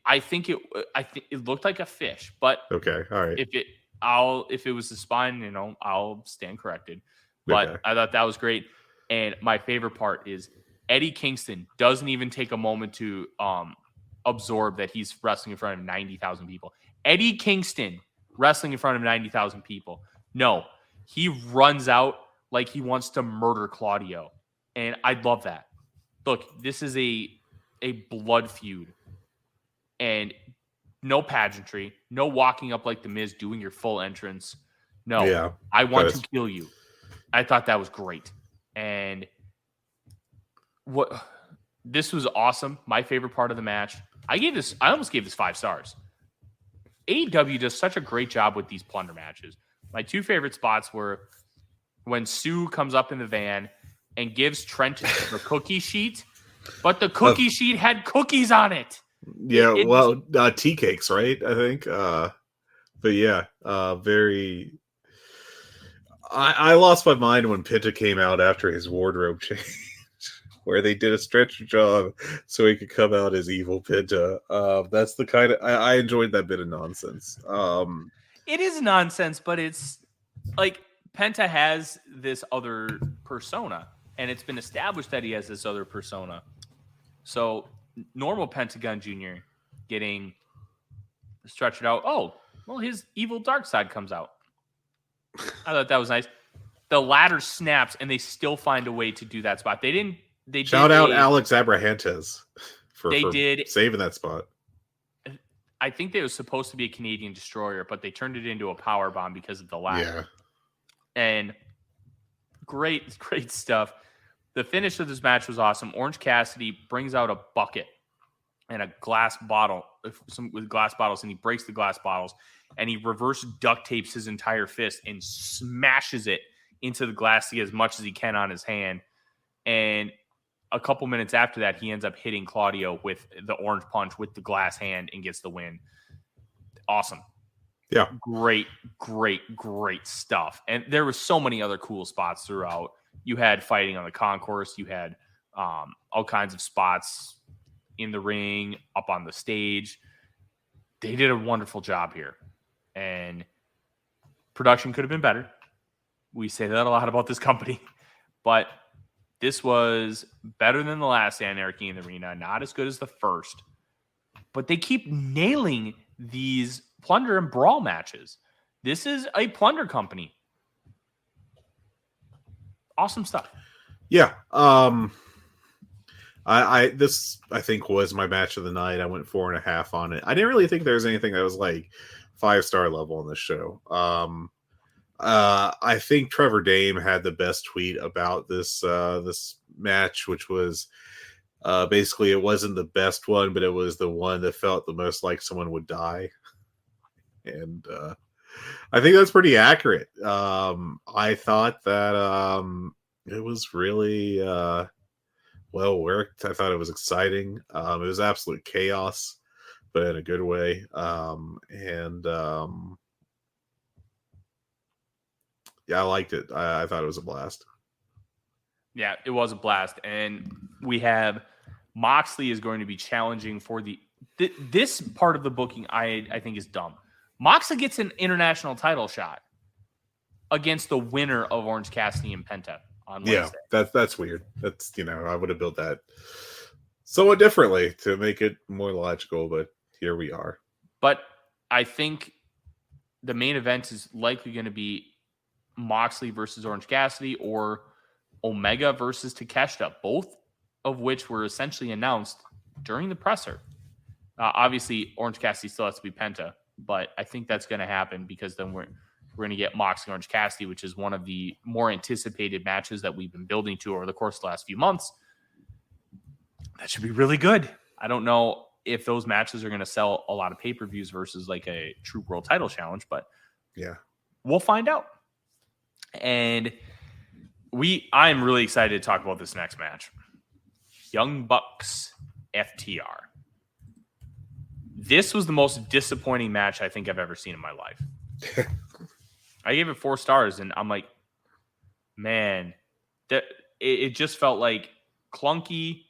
I think it looked like a fish, but okay, all right. If it was the spine, I'll stand corrected. But okay. I thought that was great. And my favorite part is Eddie Kingston doesn't even take a moment to absorb that he's wrestling in front of 90,000 people. Eddie Kingston wrestling in front of 90,000 people. No, he runs out like he wants to murder Claudio. And I love that. Look, this is a blood feud. And no pageantry, no walking up like the Miz doing your full entrance. No, yeah, I want to kill you. I thought that was great. And this was awesome. My favorite part of the match. I almost gave this 5 stars. AEW does such a great job with these plunder matches. My 2 favorite spots were when Sue comes up in the van and gives Trent the cookie sheet, but the cookie sheet had cookies on it. Yeah, tea cakes, right? I think. But yeah, very. I lost my mind when Penta came out after his wardrobe change, where they did a stretcher job so he could come out as evil Penta. That's the kind of I enjoyed that bit of nonsense. It is nonsense, but it's like Penta has this other persona, and it's been established that he has this other persona. So normal Pentagon Jr. getting stretched out. Oh, well, his evil dark side comes out. I thought that was nice. The ladder snaps, and they still find a way to do that spot. They shout out Alex Abrahantes for saving that spot. I think it was supposed to be a Canadian destroyer, but they turned it into a power bomb because of the ladder. Yeah. And great stuff. The finish of this match was awesome. Orange Cassidy brings out a bucket and a glass bottle with glass bottles, and he breaks the glass bottles, and he reverse duct tapes his entire fist and smashes it into the glass to get as much as he can on his hand. And a couple minutes after that, he ends up hitting Claudio with the orange punch with the glass hand and gets the win. Awesome. Yeah. Great stuff. And there were so many other cool spots throughout. You had fighting on the concourse. You had all kinds of spots in the ring, up on the stage. They did a wonderful job here. And production could have been better. We say that a lot about this company. But this was better than the last Anarchy in the Arena. Not as good as the first. But they keep nailing these plunder and brawl matches. This is a plunder company. Awesome stuff. Yeah. This I think was my match of the night. I went 4.5 on it. I didn't really think there was anything that was like 5-star level on this show. I think Trevor Dame had the best tweet about this match, which was basically it wasn't the best one, but it was the one that felt the most like someone would die. And I think that's pretty accurate. I thought that it was really well worked. I thought it was exciting. It was absolute chaos, but in a good way. Yeah, I liked it. I thought it was a blast. Yeah, it was a blast. And we have Moxley is going to be challenging for this part of the booking I think is dumb. Moxley gets an international title shot against the winner of Orange Cassidy and Penta on Wednesday. Yeah, that's weird. That's, I would have built that somewhat differently to make it more logical, but here we are. But I think the main event is likely going to be Moxley versus Orange Cassidy or Omega versus Takeshita, both of which were essentially announced during the presser. Obviously, Orange Cassidy still has to be Penta, but I think that's going to happen because then we're going to get Moxley Orange Cassidy, which is one of the more anticipated matches that we've been building to over the course of the last few months. That should be really good. I don't know if those matches are going to sell a lot of pay-per-views versus like a true world title challenge, but yeah, we'll find out. And I'm really excited to talk about this next match. Young Bucks FTR. This was the most disappointing match I think I've ever seen in my life. I gave it 4 stars, and I'm like, man, it just felt like clunky.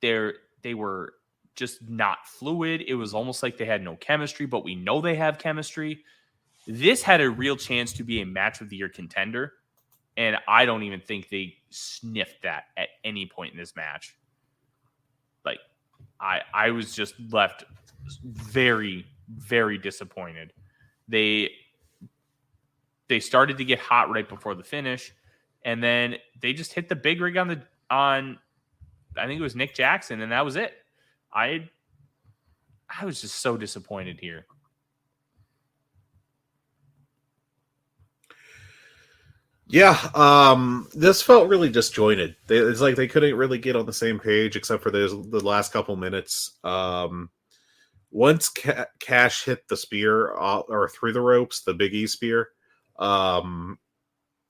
They were just not fluid. It was almost like they had no chemistry, but we know they have chemistry. This had a real chance to be a match of the year contender, and I don't even think they sniffed that at any point in this match. Like, I was just left very, very disappointed. They started to get hot right before the finish, and then they just hit the big rig on I think it was Nick Jackson, and that was it. I was just so disappointed here. Yeah, this felt really disjointed. It's like they couldn't really get on the same page except for the last couple minutes. Once Cash hit the spear or through the ropes, the Big E spear,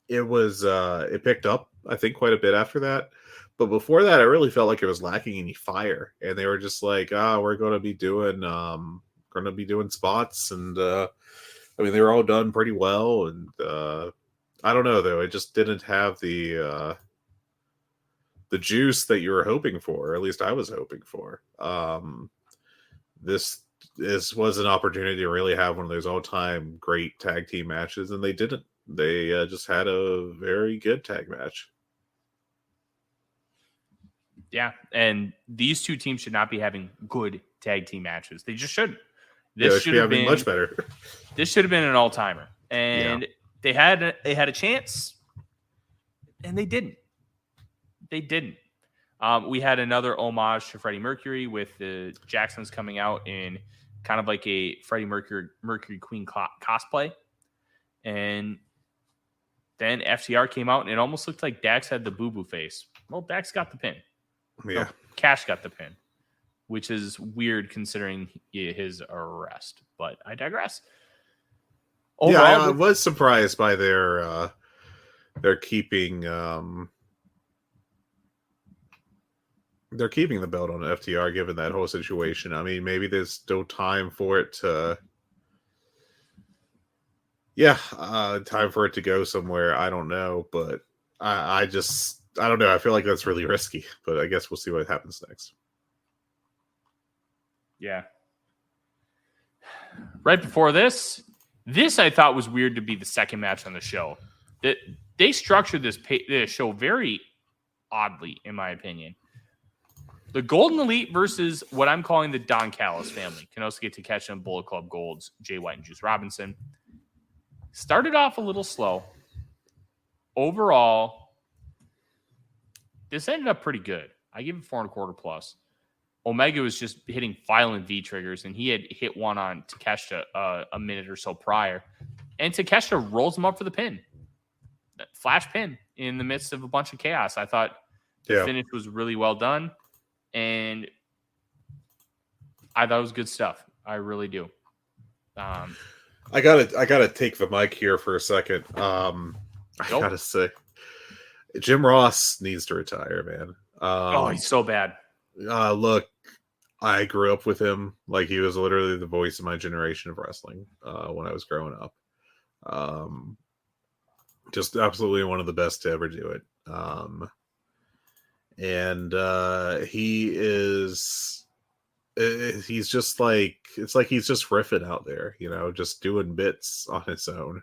it picked up, I think, quite a bit after that. But before that, it really felt like it was lacking any fire, and they were just like, we're going to be doing spots, and I mean, they were all done pretty well, and I don't know though, it just didn't have the juice that you were hoping for, or at least I was hoping for. This was an opportunity to really have one of those all-time great tag team matches, and they didn't. They just had a very good tag match. Yeah, and these two teams should not be having good tag team matches. They just shouldn't. This should have been much better. This should have been an all-timer, and they had a chance, and they didn't. They didn't. We had another homage to Freddie Mercury with the Jacksons coming out in kind of like a Freddie Mercury Queen cosplay, and then FTR came out, and it almost looked like Dax had the boo-boo face. Well, Dax got the pin. Yeah. No, Cash got the pin, which is weird considering his arrest, but I digress. Overall, I was surprised by their keeping the belt on FTR given that whole situation. I mean, maybe there's still time for it to Yeah, time for it to go somewhere. I don't know, but I don't know. I feel like that's really risky, but I guess we'll see what happens next. Yeah. Right before this I thought was weird to be the second match on the show. They structured this show very oddly, in my opinion. The Golden Elite versus what I'm calling the Don Callis family. Konosuke Takeshi and Bullet Club Gold's Jay White and Juice Robinson. Started off a little slow. Overall, this ended up pretty good. I give it 4.25 plus. Omega was just hitting violent V triggers, and he had hit one on Takeshita a minute or so prior. And Takeshita rolls him up for the pin. Flash pin in the midst of a bunch of chaos. I thought the finish was really well done, and I thought it was good stuff. I really do. I gotta take the mic here for a second. I gotta say, Jim Ross needs to retire, man. He's so bad. Look, I grew up with him. Like, he was literally the voice of my generation of wrestling when I was growing up. Just absolutely one of the best to ever do it. He is. He's just like, it's like he's just riffing out there, just doing bits on his own.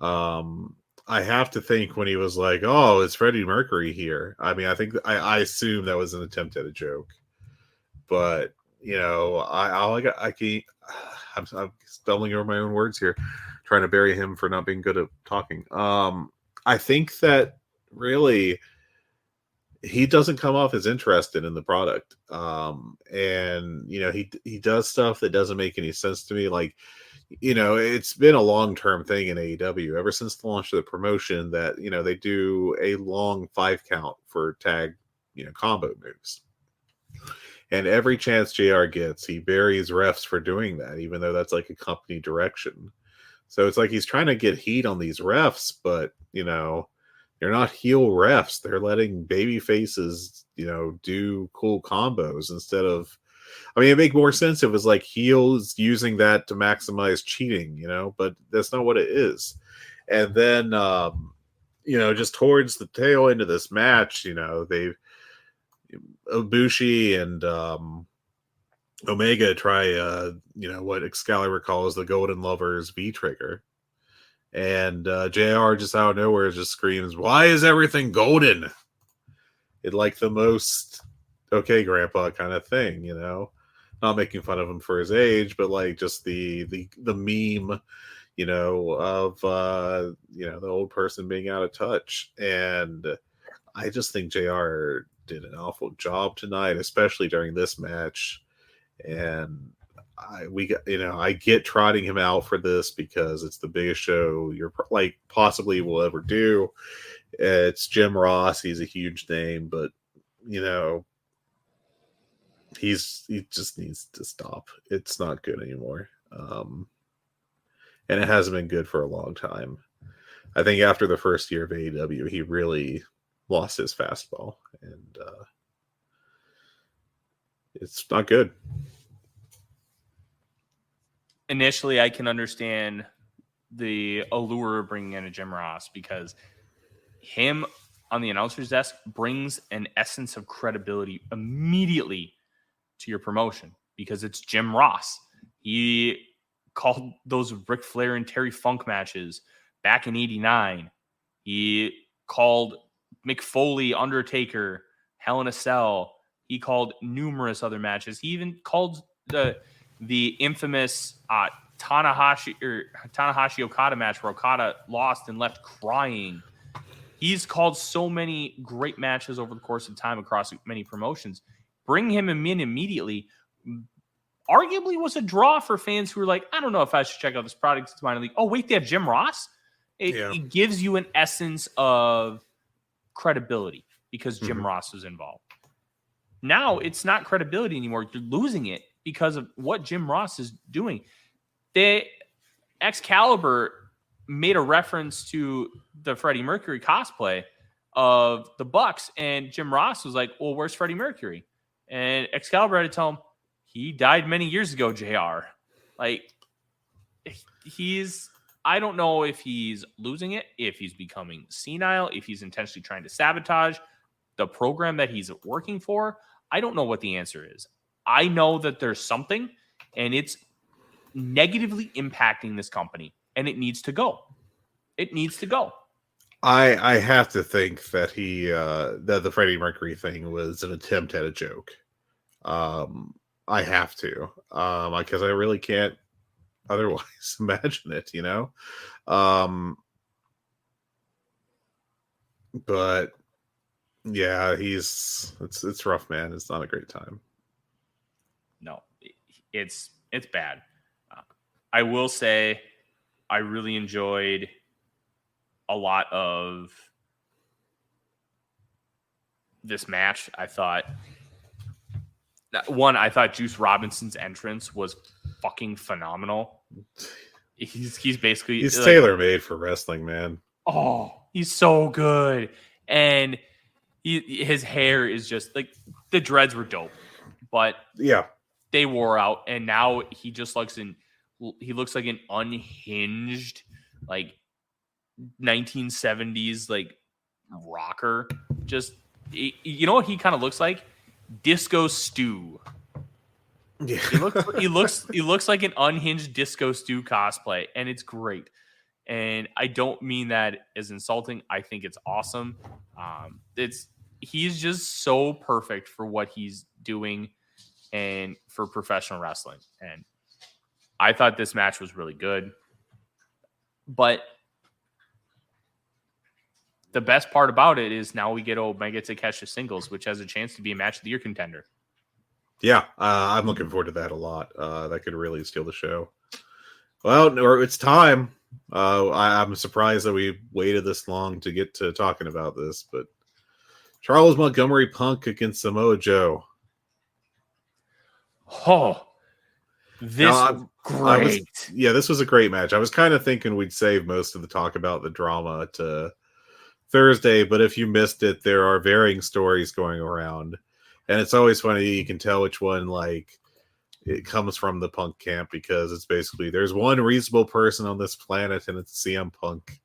I have to think when he was like, "Oh, it's Freddie Mercury here." I mean, I think I assume that was an attempt at a joke, but I'm stumbling over my own words here, trying to bury him for not being good at talking. I think that really he doesn't come off as interested in the product. He does stuff that doesn't make any sense to me. Like, it's been a long-term thing in AEW ever since the launch of the promotion that, they do a long 5 count for tag, combo moves. And every chance JR gets, he buries refs for doing that, even though that's like a company direction. So it's like he's trying to get heat on these refs, but, they're not heel refs. They're letting baby faces, do cool combos instead of, it'd make more sense if it was like heels using that to maximize cheating, but that's not what it is. And then, just towards the tail end of this match, Ibushi and Omega try, what Excalibur calls the Golden Lovers V-trigger. And JR just out of nowhere just screams, "Why is everything golden?" It like the most okay grandpa kind of thing, not making fun of him for his age, but like just the meme, of the old person being out of touch. And I just think JR did an awful job tonight, especially during this match. And I get trotting him out for this because it's the biggest show you're like possibly will ever do. It's Jim Ross. He's a huge name, but he just needs to stop. It's not good anymore. And it hasn't been good for a long time. I think after the first year of AEW, he really lost his fastball, and it's not good. Initially, I can understand the allure of bringing in a Jim Ross because him on the announcer's desk brings an essence of credibility immediately to your promotion because it's Jim Ross. He called those Ric Flair and Terry Funk matches back in '89. He called Mick Foley, Undertaker, Hell in a Cell. He called numerous other matches. He even called the infamous Tanahashi Okada match where Okada lost and left crying. He's called so many great matches over the course of time across many promotions. Bring him in immediately arguably was a draw for fans who were like, I don't know if I should check out this product. It's minor league. Oh, wait, they have Jim Ross? It gives you an essence of credibility because Jim Ross was involved. Now it's not credibility anymore. You're losing it because of what Jim Ross is doing. The Excalibur made a reference to the Freddie Mercury cosplay of the Bucks, and Jim Ross was like, well, where's Freddie Mercury? And Excalibur had to tell him, he died many years ago, JR. Like, he's I don't know if he's losing it, if he's becoming senile, if he's intentionally trying to sabotage the program that he's working for. I don't know what the answer is. I know that there's something, and it's negatively impacting this company, and it needs to go. It needs to go. I have to think that that the Freddie Mercury thing was an attempt at a joke. I have to, because I really can't otherwise imagine it, but yeah, it's rough, man. It's not a great time. No, it's bad. I will say I really enjoyed a lot of this match. I thought Juice Robinson's entrance was fucking phenomenal. He's basically he's tailor-made for wrestling, man. Oh, he's so good. And his hair is just like, the dreads were dope, but yeah, they wore out, and now he just looks like an unhinged, like 1970s like rocker. Just, you know what he kind of looks like? Disco Stew. Yeah. He looks like an unhinged Disco Stew cosplay, and it's great. And I don't mean that as insulting. I think it's awesome. He's just so perfect for what he's doing and for professional wrestling. And I thought this match was really good. But the best part about it is now we get Omega to catch the singles, which has a chance to be a match of the year contender. Yeah, I'm looking forward to that a lot. That could really steal the show. Well, it's time. I'm surprised that we waited this long to get to talking about this, but Charles Montgomery Punk against Samoa Joe. Oh, this was great. This was a great match. I was kind of thinking we'd save most of the talk about the drama to Thursday, but if you missed it, there are varying stories going around, and it's always funny. You can tell which one it comes from the Punk camp, because it's basically there's one reasonable person on this planet, and it's CM Punk,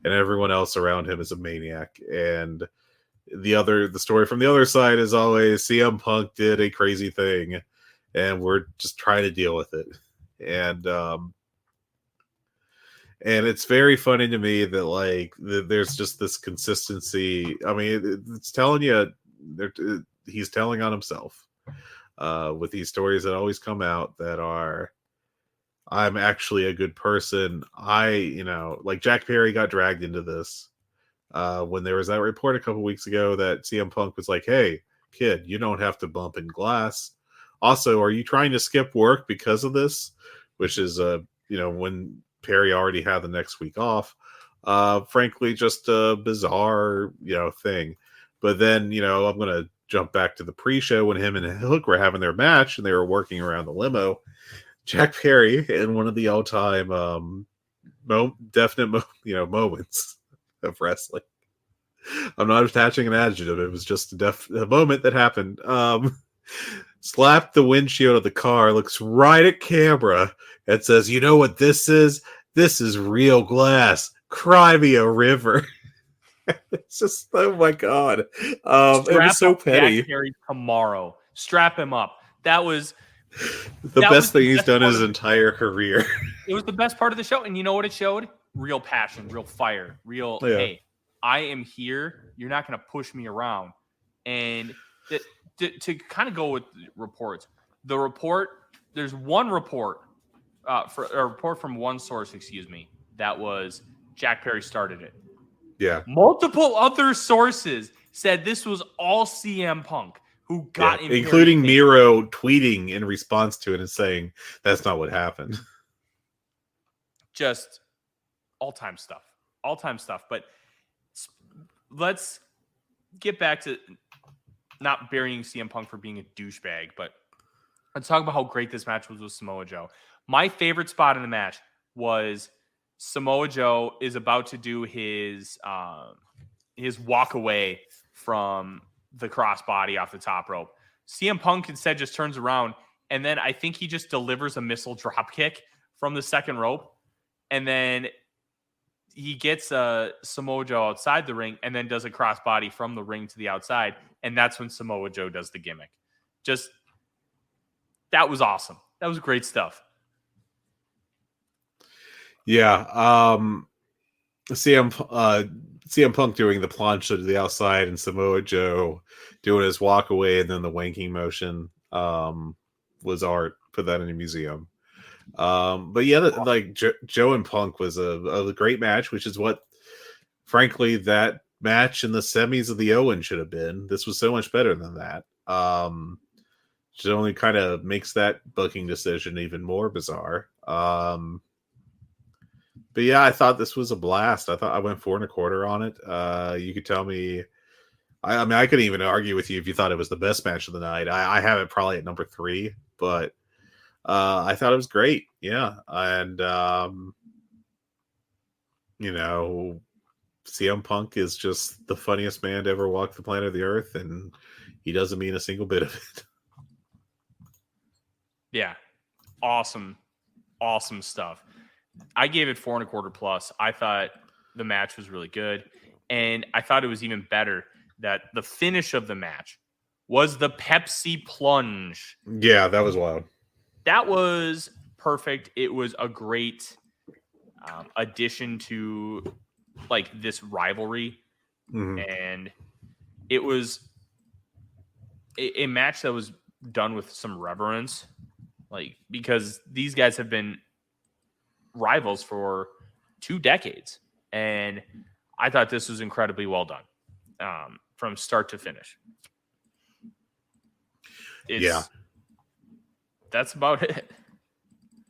and everyone else around him is a maniac. And the story from the other side is always CM Punk did a crazy thing, and we're just trying to deal with it. And it's very funny to me that there's just this consistency. I mean, it's telling you he's telling on himself with these stories that always come out that are, I'm actually a good person. Like Jack Perry got dragged into this when there was that report a couple weeks ago that CM Punk was like, "Hey, kid, you don't have to bump in glass. Also, are you trying to skip work because of this?" Which is, when Perry already had the next week off. Frankly, just a bizarre, thing. But then, I'm going to jump back to the pre-show when him and Hook were having their match and they were working around the limo. Jack Perry, in one of the all-time definite moments of wrestling. I'm not attaching an adjective. It was just a moment that happened. Slapped the windshield of the car, looks right at camera, and says, "You know what this is? This is real glass. Cry me a river." It's just, oh my god. It was so petty. Jack Perry tomorrow. Strap him up. That was the best thing he's done his entire career. It was the best part of the show. And you know what it showed? Real passion, real fire, hey, I am here. You're not going to push me around. And to kind of go with reports, there's one report, a report from one source, that was Jack Perry started it. Yeah. Multiple other sources said this was all CM Punk who got in, including Miro tweeting in response to it and saying that's not what happened. Just all-time stuff. But let's get back to not burying CM Punk for being a douchebag, but let's talk about how great this match was with Samoa Joe. My favorite spot in the match was Samoa Joe is about to do his walk away from the crossbody off the top rope. CM Punk instead just turns around, and then I think he just delivers a missile drop kick from the second rope. and then he gets Samoa Joe outside the ring and then does a crossbody from the ring to the outside. And that's when Samoa Joe does the gimmick. That was awesome. That was great stuff. Yeah. CM Punk doing the planche to the outside and Samoa Joe doing his walk away and then the wanking motion was art. Put that in a museum. But yeah, like Joe and Punk was a great match, which is what, frankly, that match in the semis of the Owen should have been. This was so much better than that. Which only kind of makes that booking decision even more bizarre. But yeah, I thought this was a blast. I thought I went 4.25 on it. You could tell me. I mean, I couldn't even argue with you if you thought it was the best match of the night. I have it probably at number 3, but I thought it was great. Yeah, and CM Punk is just the funniest man to ever walk the planet of the earth, and he doesn't mean a single bit of it. Yeah, awesome stuff. I gave it 4.25 plus. I thought the match was really good. And I thought it was even better that the finish of the match was the Pepsi plunge. Yeah, that was wild. That was perfect. It was a great addition to like this rivalry. Mm-hmm. And it was a match that was done with some reverence. Like, because these guys have been rivals for 2 decades, and I thought this was incredibly well done from start to finish. That's about it.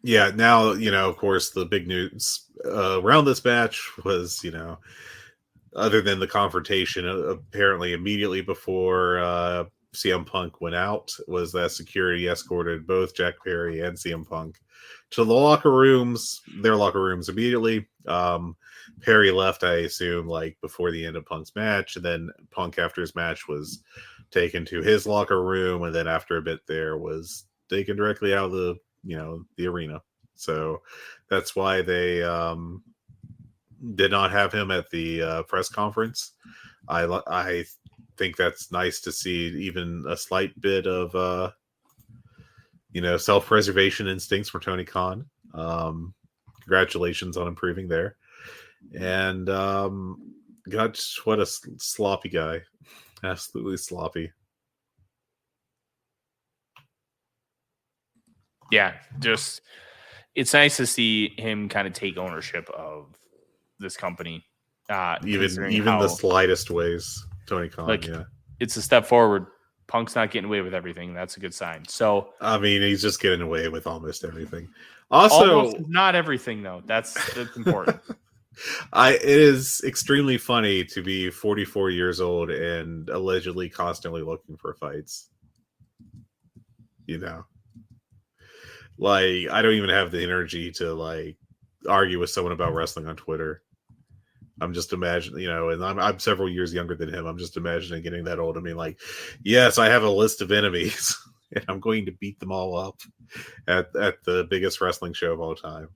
Yeah, now, of course, the big news around this match was, other than the confrontation, apparently immediately before CM Punk went out, was that security escorted both Jack Perry and CM Punk to their locker rooms immediately. Perry left, I assume, like before the end of Punk's match, and then Punk, after his match, was taken to his locker room, and then after a bit there was taken directly out of the arena. So that's why they did not have him at the press conference. I think that's nice to see even a slight bit of self-preservation instincts from Tony Khan. Congratulations on improving there. And God, what a sloppy guy. Absolutely sloppy. Yeah, just it's nice to see him kind of take ownership of this company. Even the slightest ways, Tony Khan, it's a step forward. Punk's not getting away with everything. That's a good sign. So, I mean, he's just getting away with almost everything. Also, almost not everything though. That's important. It is extremely funny to be 44 years old and allegedly constantly looking for fights. Like, I don't even have the energy to like argue with someone about wrestling on Twitter. I'm just imagining, and I'm several years younger than him. I'm just imagining getting that old. I mean, like, yes, I have a list of enemies, and I'm going to beat them all up at the biggest wrestling show of all time.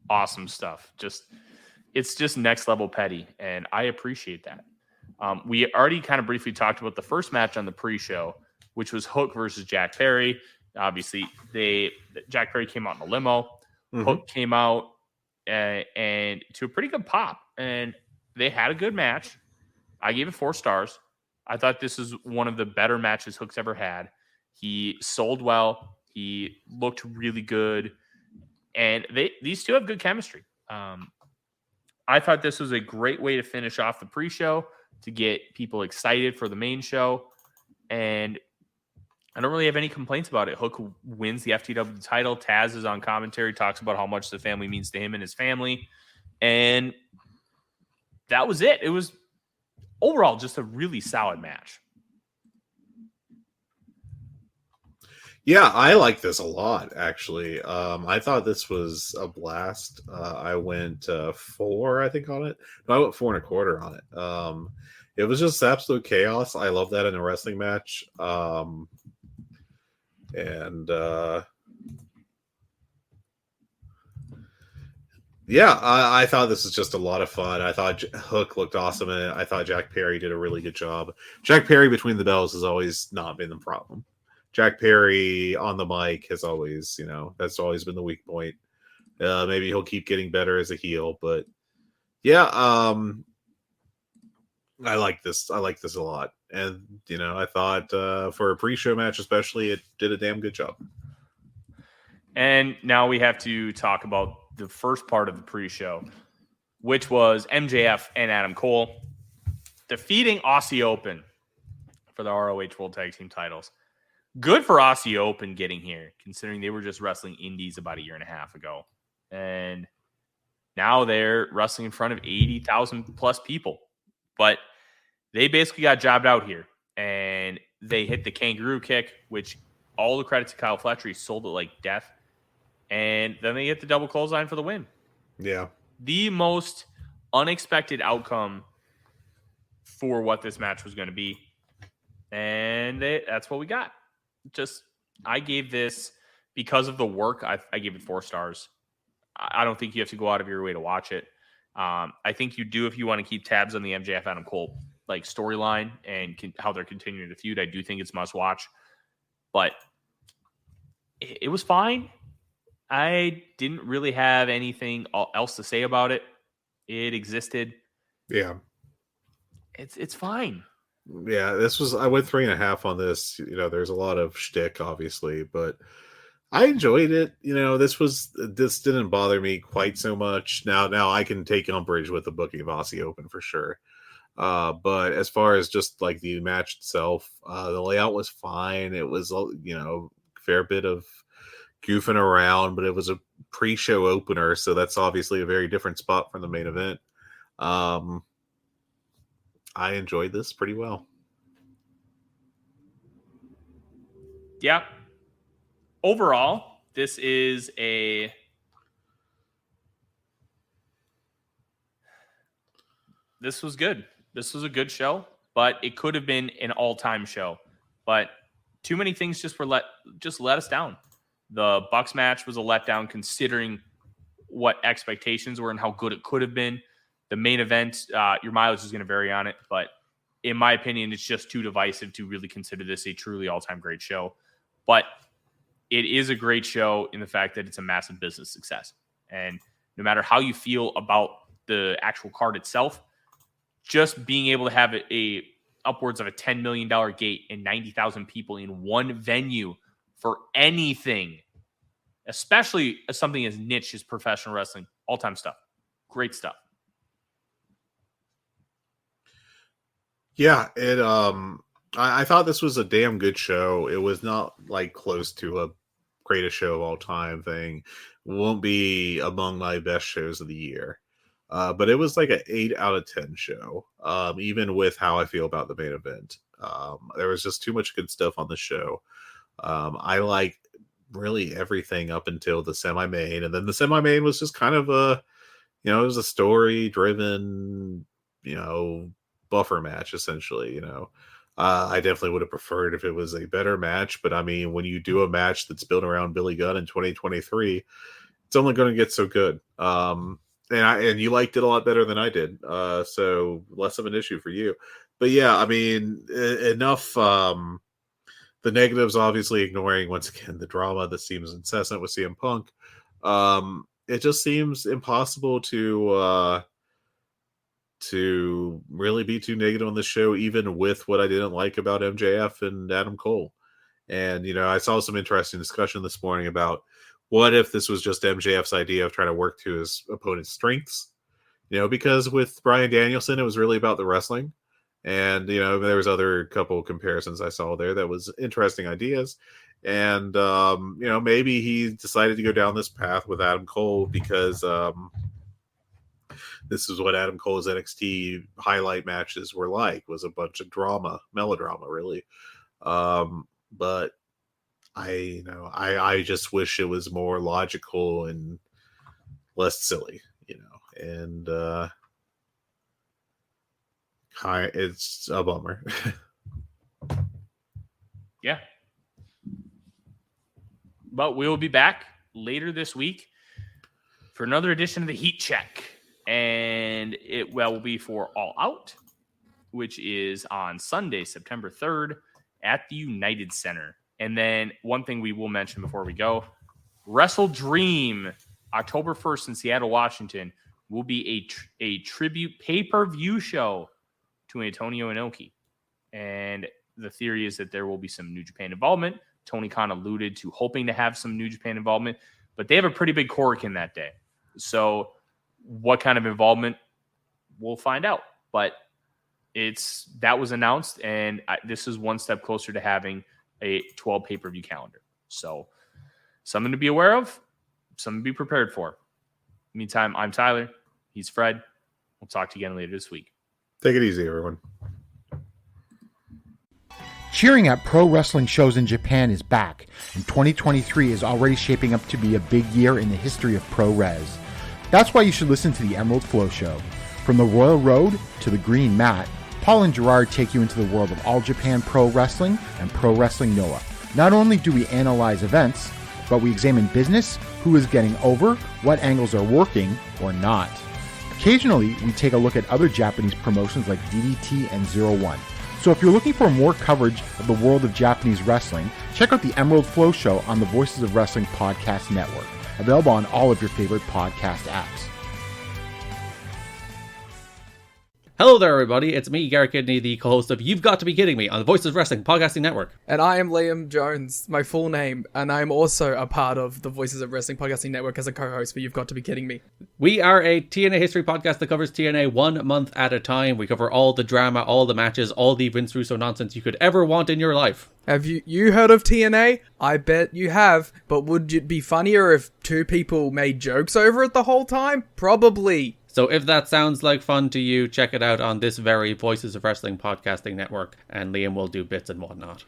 Awesome stuff. It's just next level petty, and I appreciate that. We already kind of briefly talked about the first match on the pre-show, which was Hook versus Jack Perry. Obviously, Jack Perry came out in a limo. Mm-hmm. Hook came out and to a pretty good pop, and they had a good match. I gave it 4 stars. I thought this is one of the better matches Hook's ever had. He sold well. He looked really good, and these two have good chemistry. I thought this was a great way to finish off the pre-show to get people excited for the main show, and I don't really have any complaints about it. Hook wins the FTW title. Taz is on commentary, talks about how much the family means to him and his family. And that was it. It was overall just a really solid match. Yeah, I like this a lot, actually. I thought this was a blast. I went 4, I think, on it. No, I went 4.25 on it. It was just absolute chaos. I love that in a wrestling match. And Yeah, I thought this was just a lot of fun. I thought Hook looked awesome in it. I thought Jack Perry did a really good job. Jack Perry between the bells has always not been the problem. Jack Perry on the mic has always, that's always been the weak point. Maybe he'll keep getting better as a heel, but yeah, I like this. I like this a lot, and I thought for a pre-show match, especially, it did a damn good job. And now we have to talk about the first part of the pre-show, which was MJF and Adam Cole defeating Aussie Open for the ROH World Tag Team titles. Good for Aussie Open getting here, considering they were just wrestling indies about a year and a half ago. And now they're wrestling in front of 80,000 plus people. But they basically got jobbed out here. And they hit the kangaroo kick, which all the credit to Kyle Fletcher. He sold it like death. And then they hit the double clothesline for the win. Yeah. The most unexpected outcome for what this match was going to be. And that's what we got. I gave this, because of the work, I gave it 4 stars. I don't think you have to go out of your way to watch it. I think you do if you want to keep tabs on the MJF Adam Cole storyline and how they're continuing to feud. I do think it's must watch, but it was fine. I didn't really have anything else to say about it. It existed. Yeah, it's fine. Yeah, I went 3.5 on this. There's a lot of shtick, obviously, but I enjoyed it. This didn't bother me quite so much. Now I can take umbrage with the booking of Aussie Open for sure. But as far as just the match itself, the layout was fine. It was, fair bit of goofing around, but it was a pre-show opener, so that's obviously a very different spot from the main event. I enjoyed this pretty well. Yeah. Overall, this was good. This was a good show, but it could have been an all-time show. But too many things just let us down. The Bucks match was a letdown considering what expectations were and how good it could have been. The main event, your mileage is going to vary on it, but in my opinion, it's just too divisive to really consider this a truly all-time great show. But it is a great show in the fact that it's a massive business success. And no matter how you feel about the actual card itself, just being able to have a upwards of a $10 million gate and 90,000 people in one venue for anything, especially as something as niche as professional wrestling, all-time stuff. Great stuff. Yeah, I thought this was a damn good show. It was not close to a greatest show of all time thing. Won't be among my best shows of the year. But it was an 8 out of 10 show. Even with how I feel about the main event. There was just too much good stuff on the show. I like really everything up until the semi-main, and then the semi-main was just kind of it was a story driven, buffer match essentially. I definitely would have preferred if it was a better match, but I mean, when you do a match that's built around Billy Gunn in 2023, it's only going to get so good. And you liked it a lot better than I did, so less of an issue for you. But yeah, I mean, enough. The negatives, obviously, ignoring once again the drama that seems incessant with CM Punk. It just seems impossible to really be too negative on the show, even with what I didn't like about MJF and Adam Cole. And I saw some interesting discussion this morning about what if this was just MJF's idea of trying to work to his opponent's strengths. Because with Bryan Danielson, it was really about the wrestling. And, there was other couple comparisons I saw there that was interesting ideas. And, maybe he decided to go down this path with Adam Cole because this is what Adam Cole's NXT highlight matches were like, was a bunch of melodrama, really. But I just wish it was more logical and less silly, and it's a bummer. Yeah. But we'll be back later this week for another edition of the Heat Check. And it will be for All Out, which is on Sunday, September 3rd at the United Center. And then one thing we will mention before we go, Wrestle Dream, October 1st in Seattle, Washington, will be a tribute pay-per-view show to Antonio Inoki. And the theory is that there will be some New Japan involvement. Tony Khan alluded to hoping to have some New Japan involvement, but they have a pretty big Korakuen that day. So what kind of involvement, we'll find out. But that was announced, and this is one step closer to having a 12 pay-per-view calendar. So something to be aware of, something to be prepared for. Meantime, I'm Tyler. He's Fred. We'll talk to you again later this week. Take it easy, everyone. Cheering at pro wrestling shows in Japan is back, and 2023 is already shaping up to be a big year in the history of pro res. That's why you should listen to the Emerald Flow Show. From the Royal Road to the Green Mat, Paul and Gerard take you into the world of All Japan Pro Wrestling and Pro Wrestling Noah. Not only do we analyze events, but we examine business, who is getting over, what angles are working or not. Occasionally, we take a look at other Japanese promotions like DDT and Zero One. So if you're looking for more coverage of the world of Japanese wrestling, check out the Emerald Flow Show on the Voices of Wrestling Podcast Network, available on all of your favorite podcast apps. Hello there, everybody. It's me, Garrett Kidney, the co-host of You've Got to Be Kidding Me on the Voices of Wrestling Podcasting Network. And I am Liam Jones, my full name, and I'm also a part of the Voices of Wrestling Podcasting Network as a co-host for You've Got to Be Kidding Me. We are a TNA history podcast that covers TNA 1 month at a time. We cover all the drama, all the matches, all the Vince Russo nonsense you could ever want in your life. Have you heard of TNA? I bet you have, but would it be funnier if two people made jokes over it the whole time? Probably. So if that sounds like fun to you, check it out on this very Voices of Wrestling Podcasting Network, and Liam will do bits and whatnot.